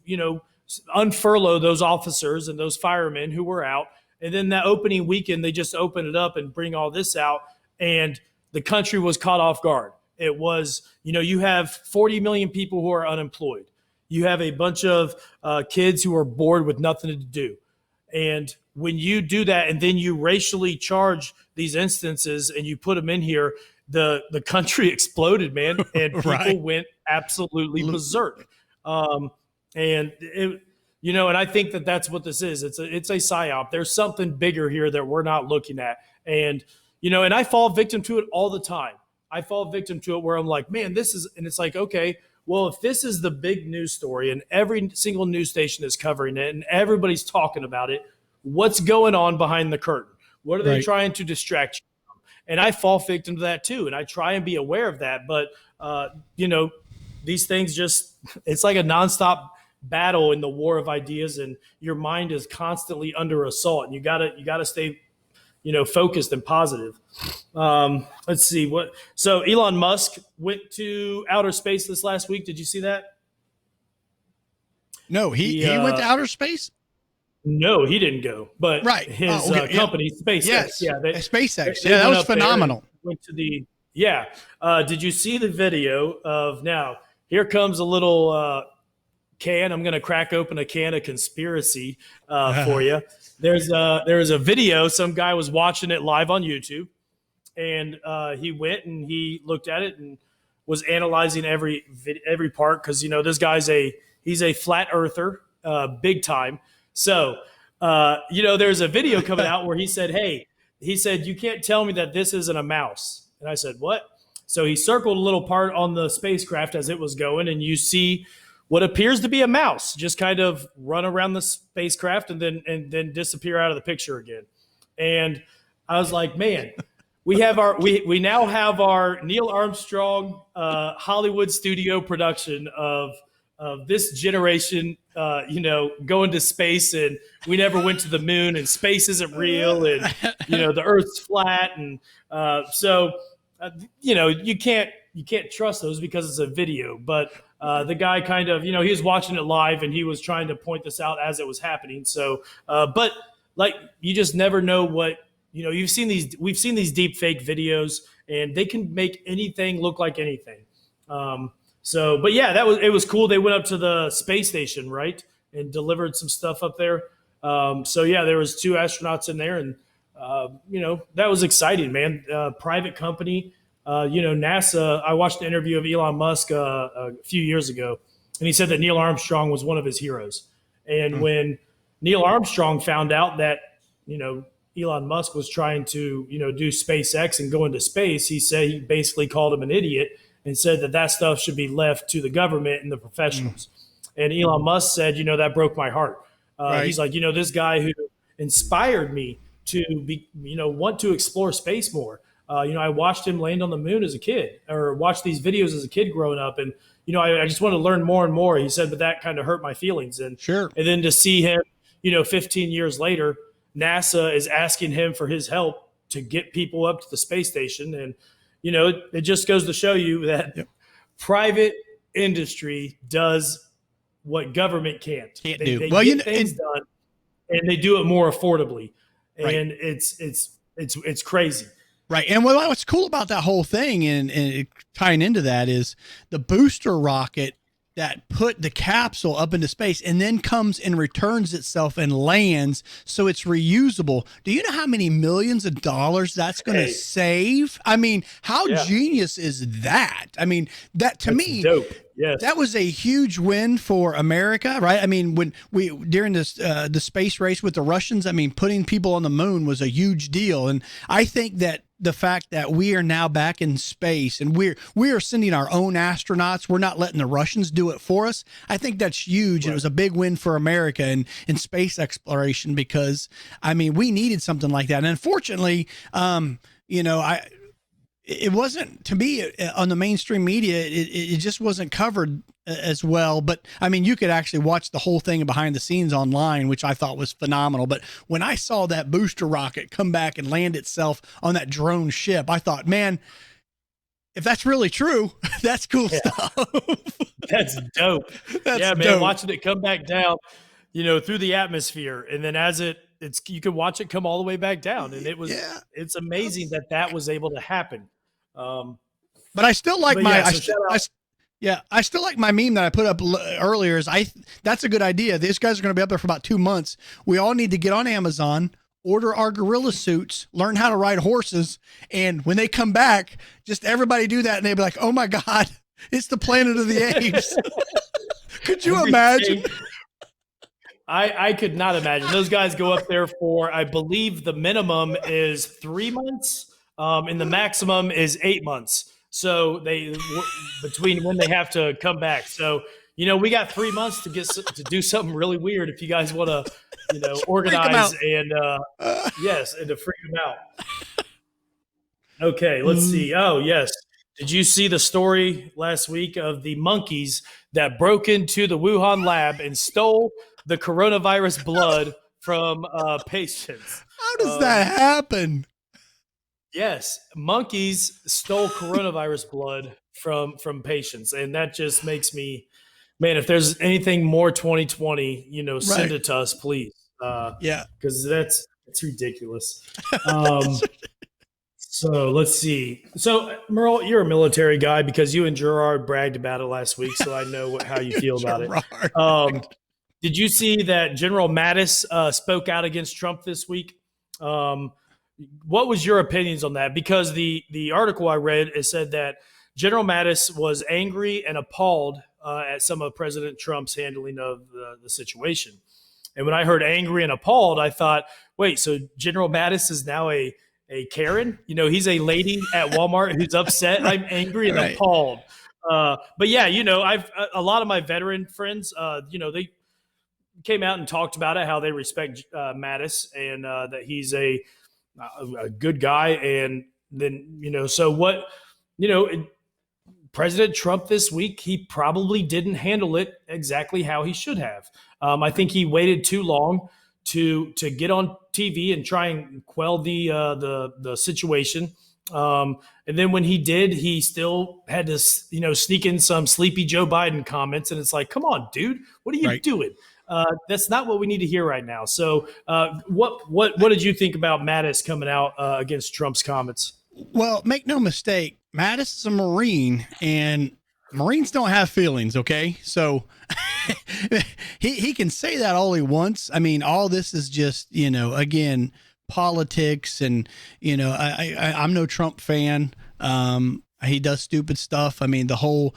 D: unfurlough those officers and those firemen who were out. And then that opening weekend, they just open it up and bring all this out. And the country was caught off guard. It was, you have 40 million people who are unemployed. You have a bunch of kids who are bored with nothing to do. And when you do that and then you racially charge these instances and you put them in here, the country exploded, man, and people
E: Right.
D: went absolutely berserk. And and I think that that's what this is. It's a psyop. There's something bigger here that we're not looking at. And and I fall victim to it all the time. I fall victim to it where I'm like, man, this is, and it's like, okay, well, if this is the big news story and every single news station is covering it and everybody's talking about it, what's going on behind the curtain? What are they
E: Right.
D: trying to distract you from? And I fall victim to that too. And I try and be aware of that. But, these things just, it's like a nonstop battle in the war of ideas, and your mind is constantly under assault, and you gotta stay focused and positive. Let's see so Elon Musk went to outer space this last week. Did you see that?
E: No, he went to outer space.
D: No, he didn't go, but
E: Right.
D: his
E: Oh, okay.
D: company, SpaceX.
E: Yes.
D: Yeah,
E: SpaceX.
D: they
E: Yeah, that
D: went
E: was
D: up there and
E: phenomenal.
D: Went to did you see the video of, now here comes a little can. I'm going to crack open a can of conspiracy for you. There's a video. Some guy was watching it live on YouTube, and he went and he looked at it and was analyzing every part, because this guy's he's a flat earther, big time. So there's a video coming out where he said, you can't tell me that this isn't a mouse. And I said, what? So he circled a little part on the spacecraft as it was going, and you see what appears to be a mouse just kind of run around the spacecraft and then disappear out of the picture again. And I was like, man, we now have our Neil Armstrong Hollywood studio production of this generation, going to space, and we never went to the moon, and space isn't real, and the Earth's flat, and you can't trust those because it's a video. But the guy kind of, he was watching it live, and he was trying to point this out as it was happening. So, but like, you just never know what, we've seen these deep fake videos, and they can make anything look like anything. But yeah, it was cool. They went up to the space station, right, and delivered some stuff up there. Yeah, there was 2 astronauts in there, and that was exciting, man. Private company. NASA, I watched an interview of Elon Musk a few years ago, and he said that Neil Armstrong was one of his heroes. And when Neil Armstrong found out that, Elon Musk was trying to, do SpaceX and go into space, he basically called him an idiot and said that stuff should be left to the government and the professionals. And Elon Musk said, that broke my heart.
E: Right.
D: He's like, this guy who inspired me to be, want to explore space more. I watched him land on the moon as a kid, or watched these videos as a kid growing up. And, I just wanted to learn more and more. He said, but that kind of hurt my feelings. And
E: Sure.
D: And then to see him, 15 years later, NASA is asking him for his help to get people up to the space station. And, it just goes to show you that private industry does what government can't.
E: Can't
D: They
E: do.
D: get
E: Well,
D: things done, and they do it more affordably.
E: Right.
D: And it's crazy.
E: Right. And what's cool about that whole thing, and tying into that, is the booster rocket that put the capsule up into space and then comes and returns itself and lands, so it's reusable. Do you know how many millions of dollars that's going to save? I mean, how genius is that? I mean, that to me,
D: dope. Yes.
E: that was a huge win for America, right? I mean, when during this the space race with the Russians, I mean, putting people on the moon was a huge deal. And I think that the fact that we are now back in space and we are sending our own astronauts, we're not letting the Russians do it for us, I think that's huge. Right. It was a big win for America in space exploration, because I mean, we needed something like that. And unfortunately, it wasn't, to me, on the mainstream media, it just wasn't covered as well. But I mean, you could actually watch the whole thing behind the scenes online, which I thought was phenomenal. But when I saw that booster rocket come back and land itself on that drone ship, I thought, man, if that's really true, that's cool stuff.
D: That's dope.
E: That's
D: man,
E: dope.
D: Watching it come back down, through the atmosphere, and then as you could watch it come all the way back down, and it's amazing that was able to happen.
E: But I still like
D: But
E: my,
D: yeah,
E: I,
D: so
E: still,
D: shout out-
E: yeah, I still like my meme that I put up earlier. That's a good idea. These guys are going to be up there for about 2 months. We all need to get on Amazon, order our gorilla suits, learn how to ride horses, and when they come back, just everybody do that, and they'll be like, "Oh my God, it's the Planet of the Apes." Could you imagine?
D: I could not imagine. Those guys go up there for, I believe the minimum is 3 months, and the maximum is 8 months. So between when they have to come back. So, we got 3 months to do something really weird if you guys want to, organize and yes, and to freak them out. Okay, let's see. Oh, yes. Did you see the story last week of the monkeys that broke into the Wuhan lab and stole the coronavirus blood from patients?
E: How does that happen?
D: Yes, monkeys stole coronavirus blood from patients, and that just makes me, man. If there's anything more 2020, send it to us, please.
E: Yeah,
D: because it's ridiculous. So let's see. So Merle, you're a military guy because you and Gerard bragged about it last week, so I know how you feel about it. Did you see that General Mattis spoke out against Trump this week? What was your opinions on that? Because the article I read, it said that General Mattis was angry and appalled at some of President Trump's handling of the situation. And when I heard angry and appalled, I thought, wait, so General Mattis is now a Karen? He's a lady at Walmart who's upset. I'm angry and appalled. But yeah, I've a lot of my veteran friends, they came out and talked about it, how they respect Mattis and that he's a good guy. And then, so what, President Trump this week, he probably didn't handle it exactly how he should have. I think he waited too long to get on TV and try and quell the situation. And then when he did, he still had to, sneak in some sleepy Joe Biden comments. And it's like, come on, dude, what are you doing? That's not what we need to hear right now. So what did you think about Mattis coming out against Trump's comments?
E: Well, make no mistake, Mattis is a Marine, and Marines don't have feelings, okay? So he can say that all he wants. I mean, all this is just, again, politics, and, I'm no Trump fan. He does stupid stuff. I mean, the whole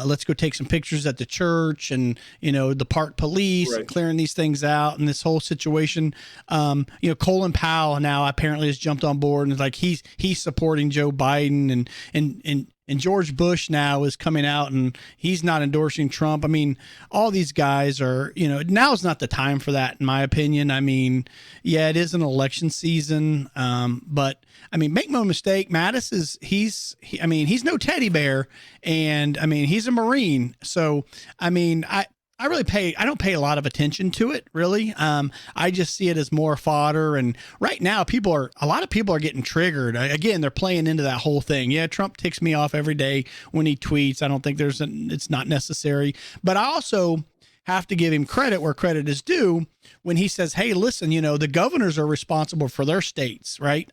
E: let's go take some pictures at the church, and the park police clearing these things out, and this whole situation. Colin Powell now apparently has jumped on board, and like he's supporting Joe Biden, and George Bush now is coming out and he's not endorsing Trump. I mean, all these guys are, now's not the time for that, in my opinion. I mean, yeah, it is an election season. But I mean, make no mistake, Mattis he's no teddy bear, and I mean, he's a Marine. So, I mean, I don't pay a lot of attention to it, really. I just see it as more fodder. And right now, a lot of people are getting triggered. Again, they're playing into that whole thing. Yeah, Trump ticks me off every day when he tweets. I don't think it's not necessary. But I also have to give him credit where credit is due when he says, hey, listen, the governors are responsible for their states, right?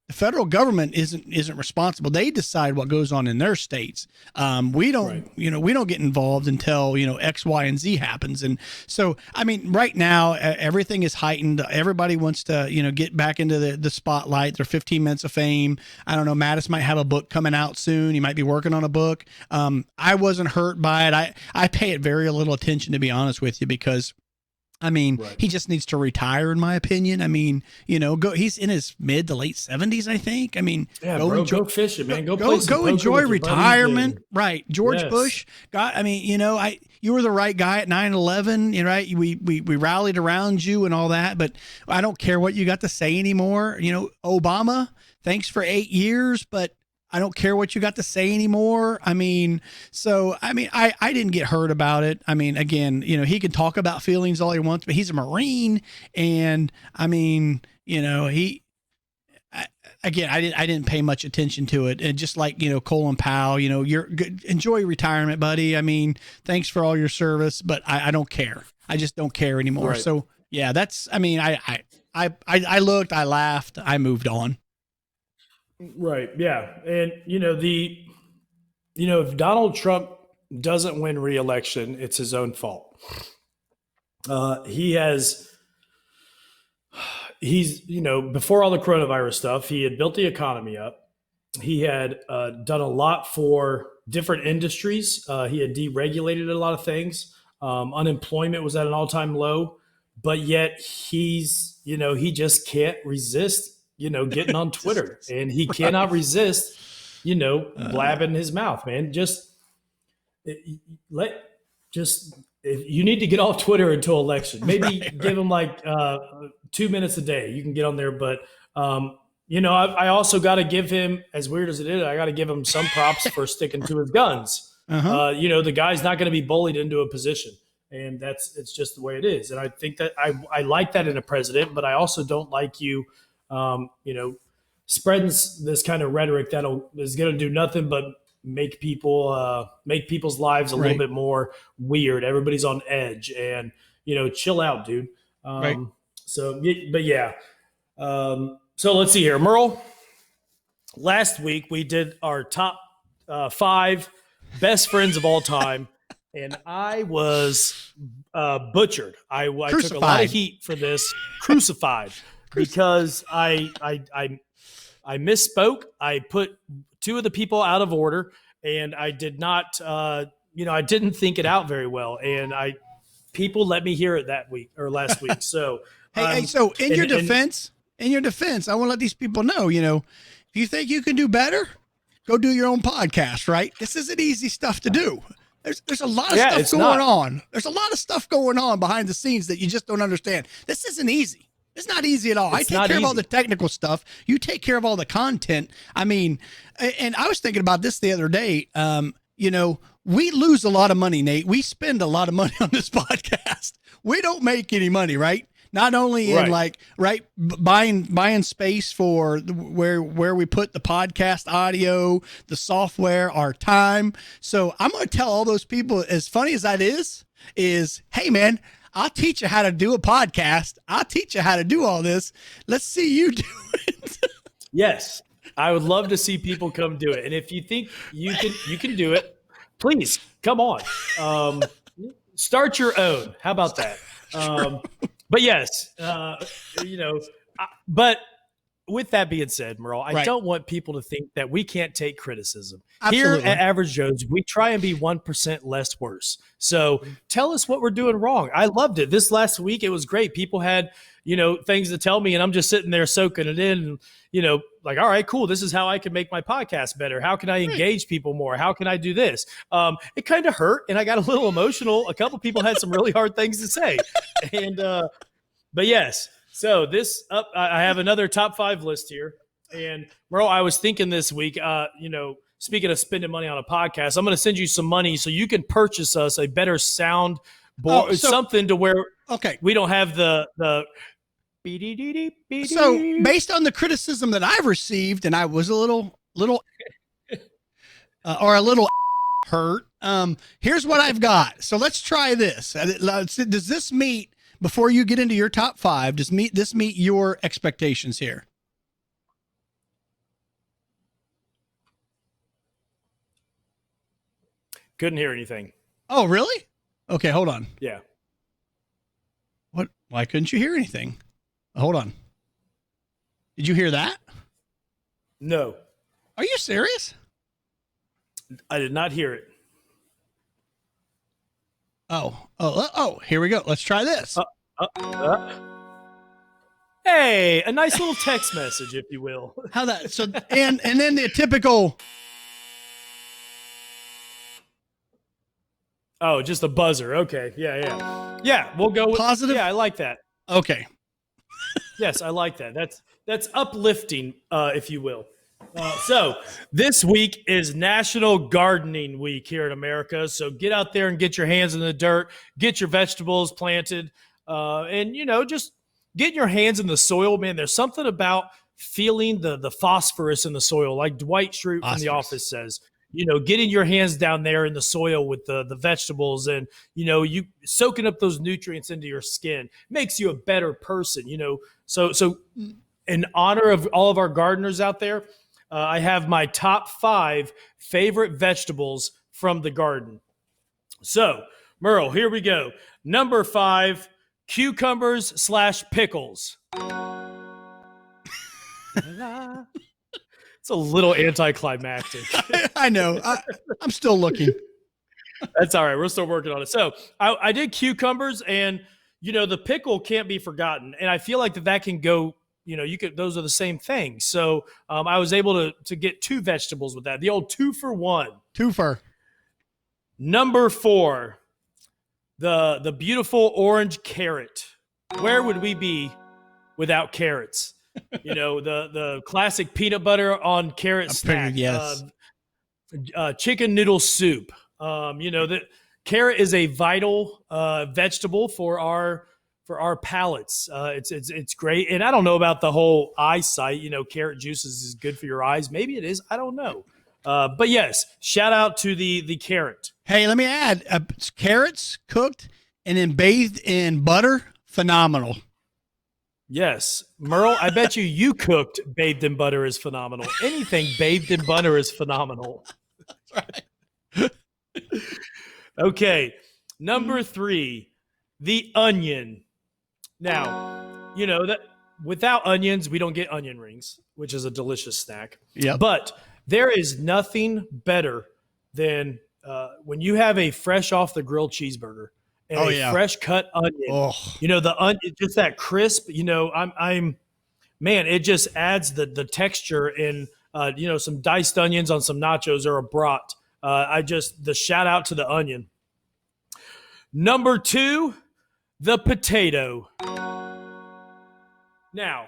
E: The federal government isn't responsible. They decide what goes on in their states. We don't, we don't get involved until, X, Y, and Z happens. And so, I mean, right now, everything is heightened. Everybody wants to, get back into the spotlight. Their 15 minutes of fame. I don't know. Mattis might have a book coming out soon. He might be working on a book. I wasn't hurt by it. I pay it very little attention, to be honest with you, because I mean, he just needs to retire, in my opinion. I mean, he's in his mid to late 70s, I think. I mean,
D: go fishing, man. Go
E: enjoy retirement. Right. George Bush you were the right guy at 9/11, right? We rallied around you and all that, but I don't care what you got to say anymore. Obama, thanks for 8 years, but I don't care what you got to say anymore. I mean, I didn't get hurt about it. I mean, again, he can talk about feelings all he wants, but he's a Marine. And I mean, I didn't pay much attention to it. And just like, Colin Powell, you're good. Enjoy retirement, buddy. I mean, thanks for all your service, but I don't care. I just don't care anymore. Right. So yeah, I looked, I laughed, I moved on.
D: Right. Yeah. And, if Donald Trump doesn't win re-election, it's his own fault. He's before all the coronavirus stuff, he had built the economy up. He had done a lot for different industries. He had deregulated a lot of things. Unemployment was at an all-time low, but yet he just can't resist, getting on Twitter, and he cannot resist, blabbing his mouth, man. If you need to get off Twitter until election. Maybe give him like 2 minutes a day. You can get on there, but I also got to give him, as weird as it is, I got to give him some props for sticking to his guns. The guy's not going to be bullied into a position, and it's just the way it is. And I think that I like that in a president, but I also don't like you, spreading this kind of rhetoric that is going to do nothing but make people's lives a little bit more weird. Everybody's on edge, and chill out, dude.
E: Right.
D: So, but yeah. So let's see here, Merle. Last week we did our top 5 best friends of all time, and I was butchered. I took a lot of heat for this, crucified, because I misspoke. I put 2 of the people out of order, and I did not, I didn't think it out very well, and people let me hear it last week. So,
E: so in your defense, I want to let these people know, if you think you can do better, go do your own podcast, right? This isn't easy stuff to do. There's a lot of stuff going on. There's a lot of stuff going on behind the scenes that you just don't understand. This isn't easy. It's not easy at all. I take care of all the technical stuff. You take care of all the content. I mean, and I was thinking about this the other day. We lose a lot of money, Nate. We spend a lot of money on this podcast. We don't make any money, right? Not only in buying space for where we put the podcast audio, the software, our time. So I'm going to tell all those people, as funny as that is, hey man, I'll teach you how to do a podcast. I'll teach you how to do all this. Let's see you do it.
D: Yes. I would love to see people come do it. And if you think you can do it, please come on. Start your own. How about that? But yes, but with that being said, Merle, I don't want people to think that we can't take criticism. Absolutely. Here at Average Joe's, we try and be 1% less worse. So tell us what we're doing wrong. I loved it. This last week, it was great. People had, things to tell me, and I'm just sitting there soaking it in, and, like, all right, cool. This is how I can make my podcast better. How can I engage people more? How can I do this? It kind of hurt, and I got a little emotional. A couple people had some really hard things to say. And, but yes, so I have another top 5 list here. And Merle, I was thinking this week, speaking of spending money on a podcast, I'm going to send you some money so you can purchase us a better sound board, something to where we don't have the
E: So based on the criticism that I've received, and I was a little hurt. Here's what I've got. So let's try this. Does this meet, before you get into your top 5, does this meet your expectations here?
D: Couldn't hear anything.
E: Oh, really? Okay, hold on.
D: Yeah.
E: What? Why couldn't you hear anything? Hold on. Did you hear that?
D: No.
E: Are you serious?
D: I did not hear it.
E: Oh, here we go. Let's try this.
D: Hey, a nice little text message, if you will.
E: How that? So, and then the typical.
D: Oh, just a buzzer. Okay. Yeah. We'll go with
E: positive.
D: Yeah, I like that.
E: Okay.
D: Yes, I like that. That's uplifting, if you will. So this week is National Gardening Week here in America. So get out there and get your hands in the dirt, get your vegetables planted, and just get your hands in the soil, man. There's something about feeling the phosphorus in the soil, like Dwight Schrute from The Office says. Getting your hands down there in the soil with the vegetables and, you soaking up those nutrients into your skin makes you a better person, So in honor of all of our gardeners out there, I have my top 5 favorite vegetables from the garden. So, Merle, here we go. Number 5, cucumbers / pickles. It's a little anticlimactic.
E: I know. I'm still looking.
D: That's all right. We're still working on it. So I did cucumbers, and the pickle can't be forgotten. And I feel like that can go. Those are the same thing. So I was able to get 2 vegetables with that. The old 2 for 1.
E: Twofer.
D: Number 4, the beautiful orange carrot. Where would we be without carrots? The classic peanut butter on carrot snack.
E: Yes.
D: Chicken noodle soup. The carrot is a vital vegetable for our palates. It's great. And I don't know about the whole eyesight. Carrot juice is good for your eyes. Maybe it is. I don't know. But yes, shout out to the carrot.
E: Hey, let me add, carrots cooked and then bathed in butter, phenomenal.
D: Yes. Merle, I bet you cooked bathed in butter is phenomenal. Anything bathed in butter is phenomenal.
E: That's right.
D: Okay. Number 3, the onion. Now, that without onions, we don't get onion rings, which is a delicious snack.
E: Yeah.
D: But there is nothing better than when you have a fresh off the grill cheeseburger and fresh cut onion.
E: Oh.
D: The onion, just that crisp. Man, it just adds the texture, and some diced onions on some nachos or a brat. The shout out to the onion. Number 2, the potato. Now,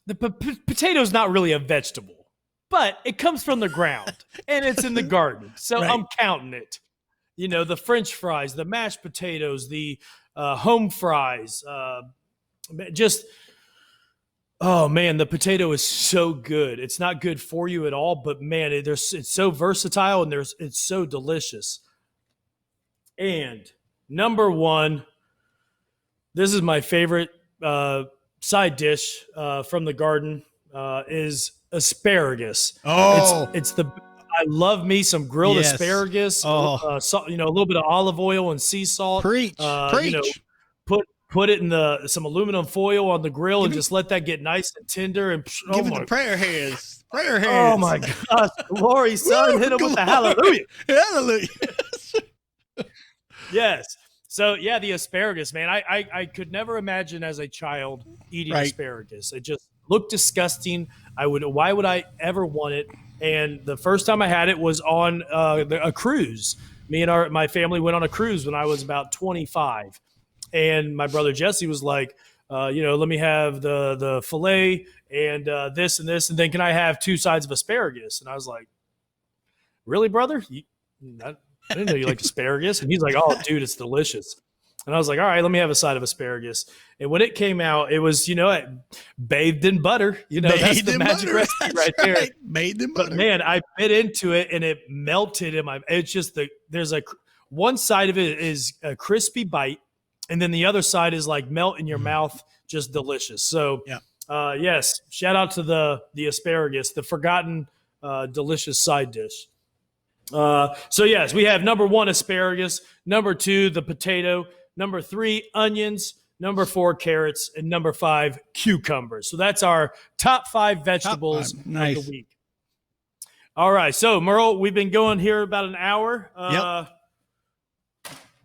D: the potato is not really a vegetable, but it comes from the ground and it's in the garden. So right. I'm counting it. The French fries, the mashed potatoes, the home fries, oh man, the potato is so good. It's not good for you at all, but man, it's so versatile and it's so delicious. And number 1, this is my favorite side dish from the garden, is asparagus.
E: Oh,
D: I love me some grilled asparagus. A little bit of olive oil and sea salt.
E: Preach.
D: Put it in some aluminum foil on the grill and just let that get nice and tender. And
E: give it the prayer hands. Prayer hands.
D: Oh my gosh, glory, son, hit him with the hallelujah.
E: Hallelujah.
D: Yes. So yeah, the asparagus, man. I could never imagine as a child eating asparagus. It just looked disgusting. Why would I ever want it? And the first time I had it was on a cruise. Me and my family went on a cruise when I was about 25. And my brother Jesse was like, let me have the filet and this and this, and then can I have 2 sides of asparagus? And I was like, really, brother? I didn't know you liked asparagus. And he's like, oh, dude, it's delicious. And I was like, all right, let me have a side of asparagus. And when it came out, it was, bathed in butter. That's the magic recipe right there.
E: Bathed in butter.
D: But man, I bit into it and it melted in it's just there's one side of it is a crispy bite. And then the other side is like melt in your mouth, just delicious. So, yes, shout out to the asparagus, the forgotten delicious side dish. So, yes, we have number 1, asparagus, number 2, the potato, number 3, onions, number 4, carrots, and number 5, cucumbers. So that's our top 5 vegetables of the week. All right, so Merle, we've been going here about an hour.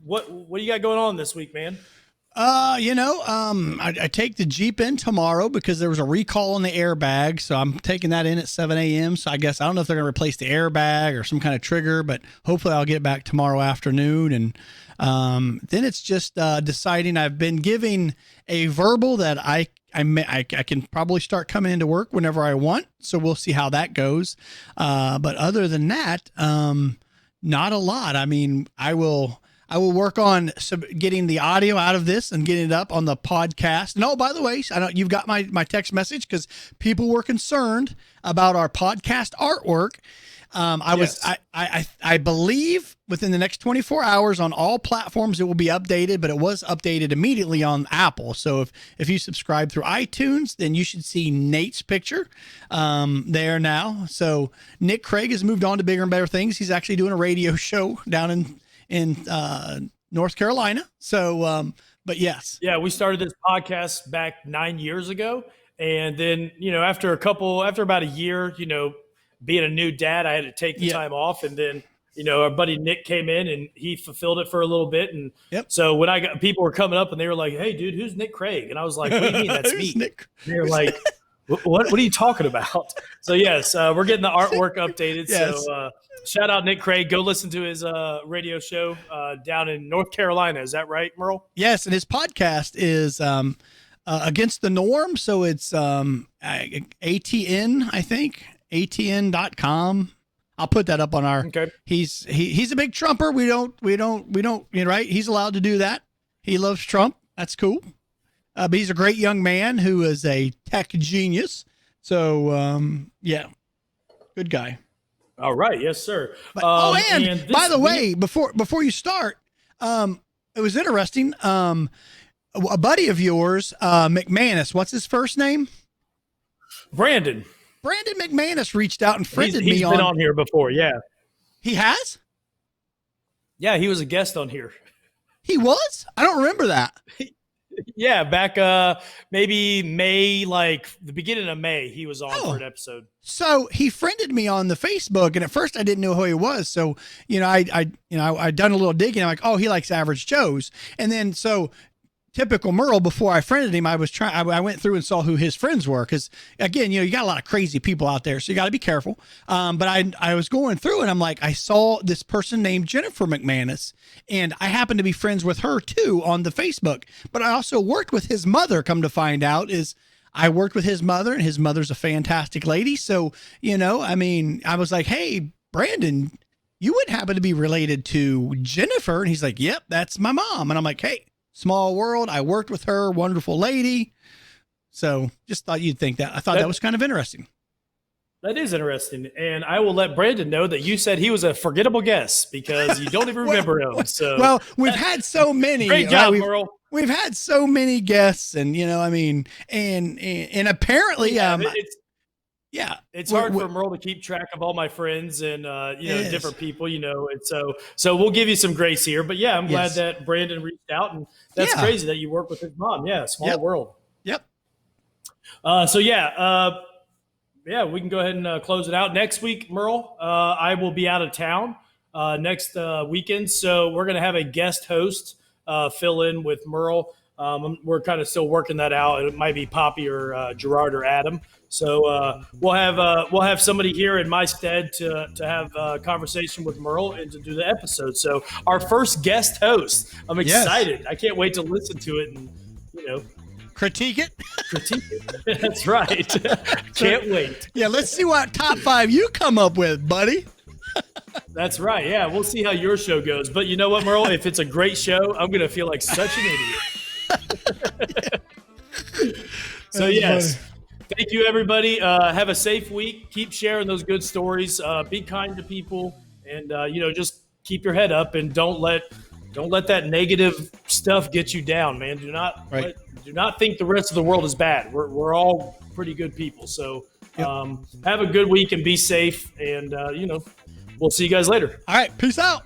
D: What do you got going on this week, man?
E: I take the Jeep in tomorrow because there was a recall on the airbag. So I'm taking that in at 7 a.m. So I guess I don't know if they're going to replace the airbag or some kind of trigger, but hopefully I'll get it back tomorrow afternoon. And then it's just deciding. I've been giving a verbal that I can probably start coming into work whenever I want. So we'll see how that goes. But other than that, not a lot. I mean, I will work on getting the audio out of this and getting it up on the podcast. And by the way, I know you've got my text message because people were concerned about our podcast artwork. I believe within the next 24 hours on all platforms it will be updated, but it was updated immediately on Apple. So if you subscribe through iTunes, then you should see Nate's picture there now. So Nick Craig has moved on to bigger and better things. He's actually doing a radio show down in North Carolina. So but yes.
D: Yeah, we started this podcast back 9 years ago. And then, after about a year, being a new dad, I had to take the time off. And then, our buddy Nick came in and he fulfilled it for a little bit. And so when people were coming up and they were like, "Hey, dude, who's Nick Craig?" And I was like, "What do you mean that's me?"
E: Nick?
D: They were like, what are you talking about? So, yes, we're getting the artwork updated.
E: Yes.
D: So shout out Nick Craig. Go listen to his radio show down in North Carolina. Is that right, Merle?
E: Yes. And his podcast is Against the Norm. So it's ATN, I think, ATN.com. I'll put that up on our,
D: okay.
E: He's a big Trumper. We don't, right. He's allowed to do that. He loves Trump. That's cool. But he's a great young man who is a tech genius. So, yeah, good guy.
D: All right. Yes, sir.
E: But, and by the way, before you start, it was interesting. A buddy of yours, McManus, what's his first name?
D: Brandon
E: McManus reached out and friended me
D: he's been on here before. Yeah.
E: He has?
D: Yeah. He was a guest on here.
E: He was? I don't remember that.
D: Yeah. Back, maybe May, like the beginning of May, he was on for an episode.
E: So he friended me on the Facebook, and at first I didn't know who he was. So, I'd done a little digging. I'm like, oh, he likes Average Joes. And then, so typical Merle, before I friended him, I went through and saw who his friends were. Cause again, you got a lot of crazy people out there, so you got to be careful. But I was going through and I'm like, I saw this person named Jennifer McManus, and I happened to be friends with her too on the Facebook, but I also worked with his mother. Come to find out I worked with his mother, and his mother's a fantastic lady. So, I was like, hey, Brandon, you would happen to be related to Jennifer. And he's like, yep, that's my mom. And I'm like, hey, small world. I worked with her. Wonderful lady. So just thought you'd think that. I thought that was kind of interesting.
D: That is interesting. And I will let Brandon know that you said he was a forgettable guest because you don't even remember him. So
E: well, we've had so many.
D: Great job, Merle.
E: We've had so many guests, and and apparently,
D: it's hard for Merle to keep track of all my friends and different people, and so we'll give you some grace here. But yeah, I'm glad that Brandon reached out, and that's crazy that you work with his mom. Yeah, small world.
E: Yep.
D: We can go ahead and close it out. Next week, Merle, I will be out of town next weekend, so we're going to have a guest host fill in with Merle. We're kind of still working that out. It might be Poppy or Gerard or Adam. So we'll have somebody here in my stead to have a conversation with Merle and to do the episode. So our first guest host. I'm excited. Yes. I can't wait to listen to it and
E: critique it.
D: That's right. Can't wait.
E: Yeah, let's see what top 5 you come up with, buddy.
D: That's right. Yeah, we'll see how your show goes. But you know what, Merle? If it's a great show, I'm going to feel like such an idiot. So yes. Funny. Thank you, everybody. Have a safe week. Keep sharing those good stories. Be kind to people, and just keep your head up and don't let that negative stuff get you down, man. Do not think the rest of the world is bad. We're all pretty good people. So have a good week and be safe. And we'll see you guys later.
E: All right, peace out.